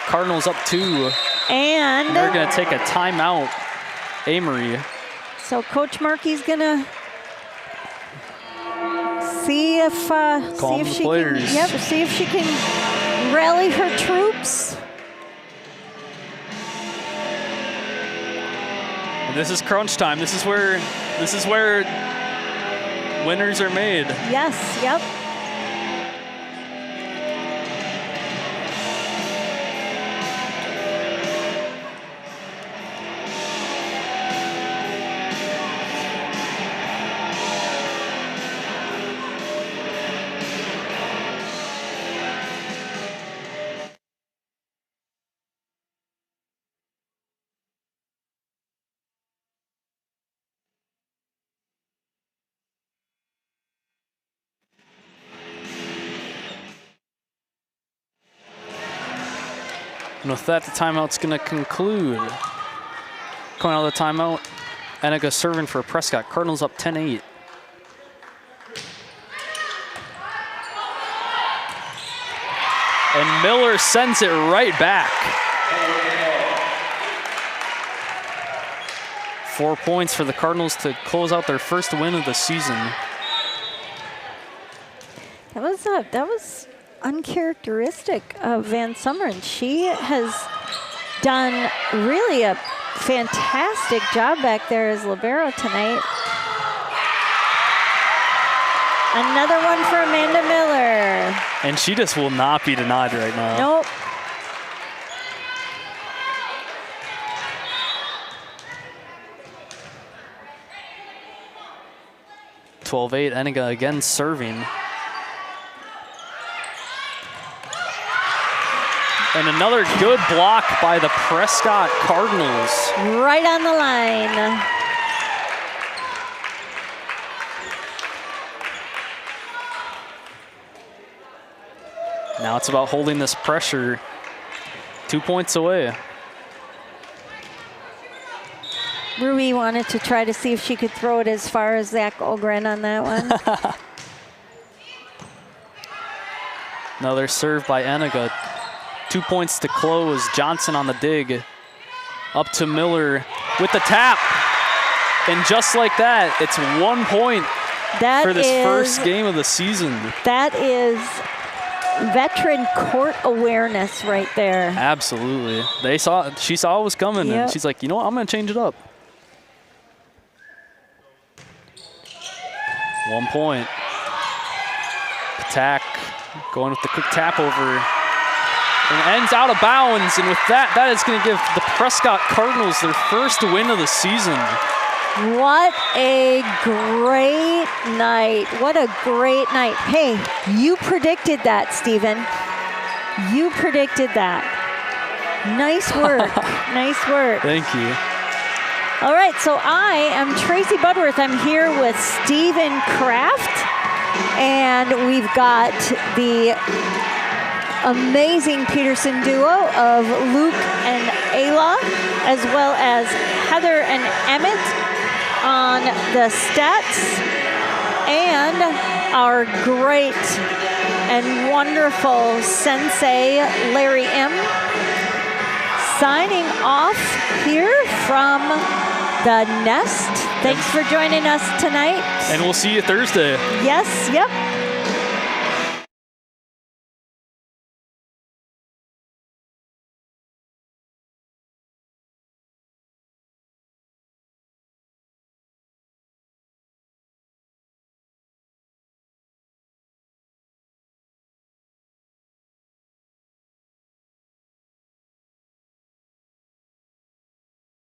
Cardinals up 2. And they're going to take a timeout. Amery. So Coach Markey's going to see if she can rally her troops. And this is crunch time. This is where winners are made. Yes, yep. And with that, the timeout's going to conclude. Coming out of the timeout, Enika serving for Prescott. Cardinals up 10-8. And Miller sends it right back. 4 points for the Cardinals to close out their first win of the season. That was uncharacteristic of Van Summeren. She has done really a fantastic job back there as libero tonight. Another one for Amanda Miller. And she just will not be denied right now. Nope. (12-8). Enika again serving. And another good block by the Prescott Cardinals. Right on the line. Now it's about holding this pressure. 2 points away. Ruby wanted to try to see if she could throw it as far as Zach Ogren on that one. Another serve by Eniga. 2 points to close. Johnson on the dig. Up to Miller with the tap. And just like that, it's 1 point for this first game of the season. That is veteran court awareness right there. Absolutely. She saw it was coming, and she's like, you know what, I'm going to change it up. 1 point. Attack going with the quick tap over. And ends out of bounds. And with that, that is going to give the Prescott Cardinals their first win of the season. What a great night. What a great night. Hey, you predicted that, Stephen. You predicted that. Nice work. Nice work. Thank you. All right, so I am Tracy Butterworth. I'm here with Stephen Kraft, and we've got the amazing Peterson duo of Luke and Ayla, as well as Heather and Emmett on the stats, and our great and wonderful sensei, Larry M. Signing off here from the Nest. Thanks for joining us tonight. And we'll see you Thursday. Yes, yep.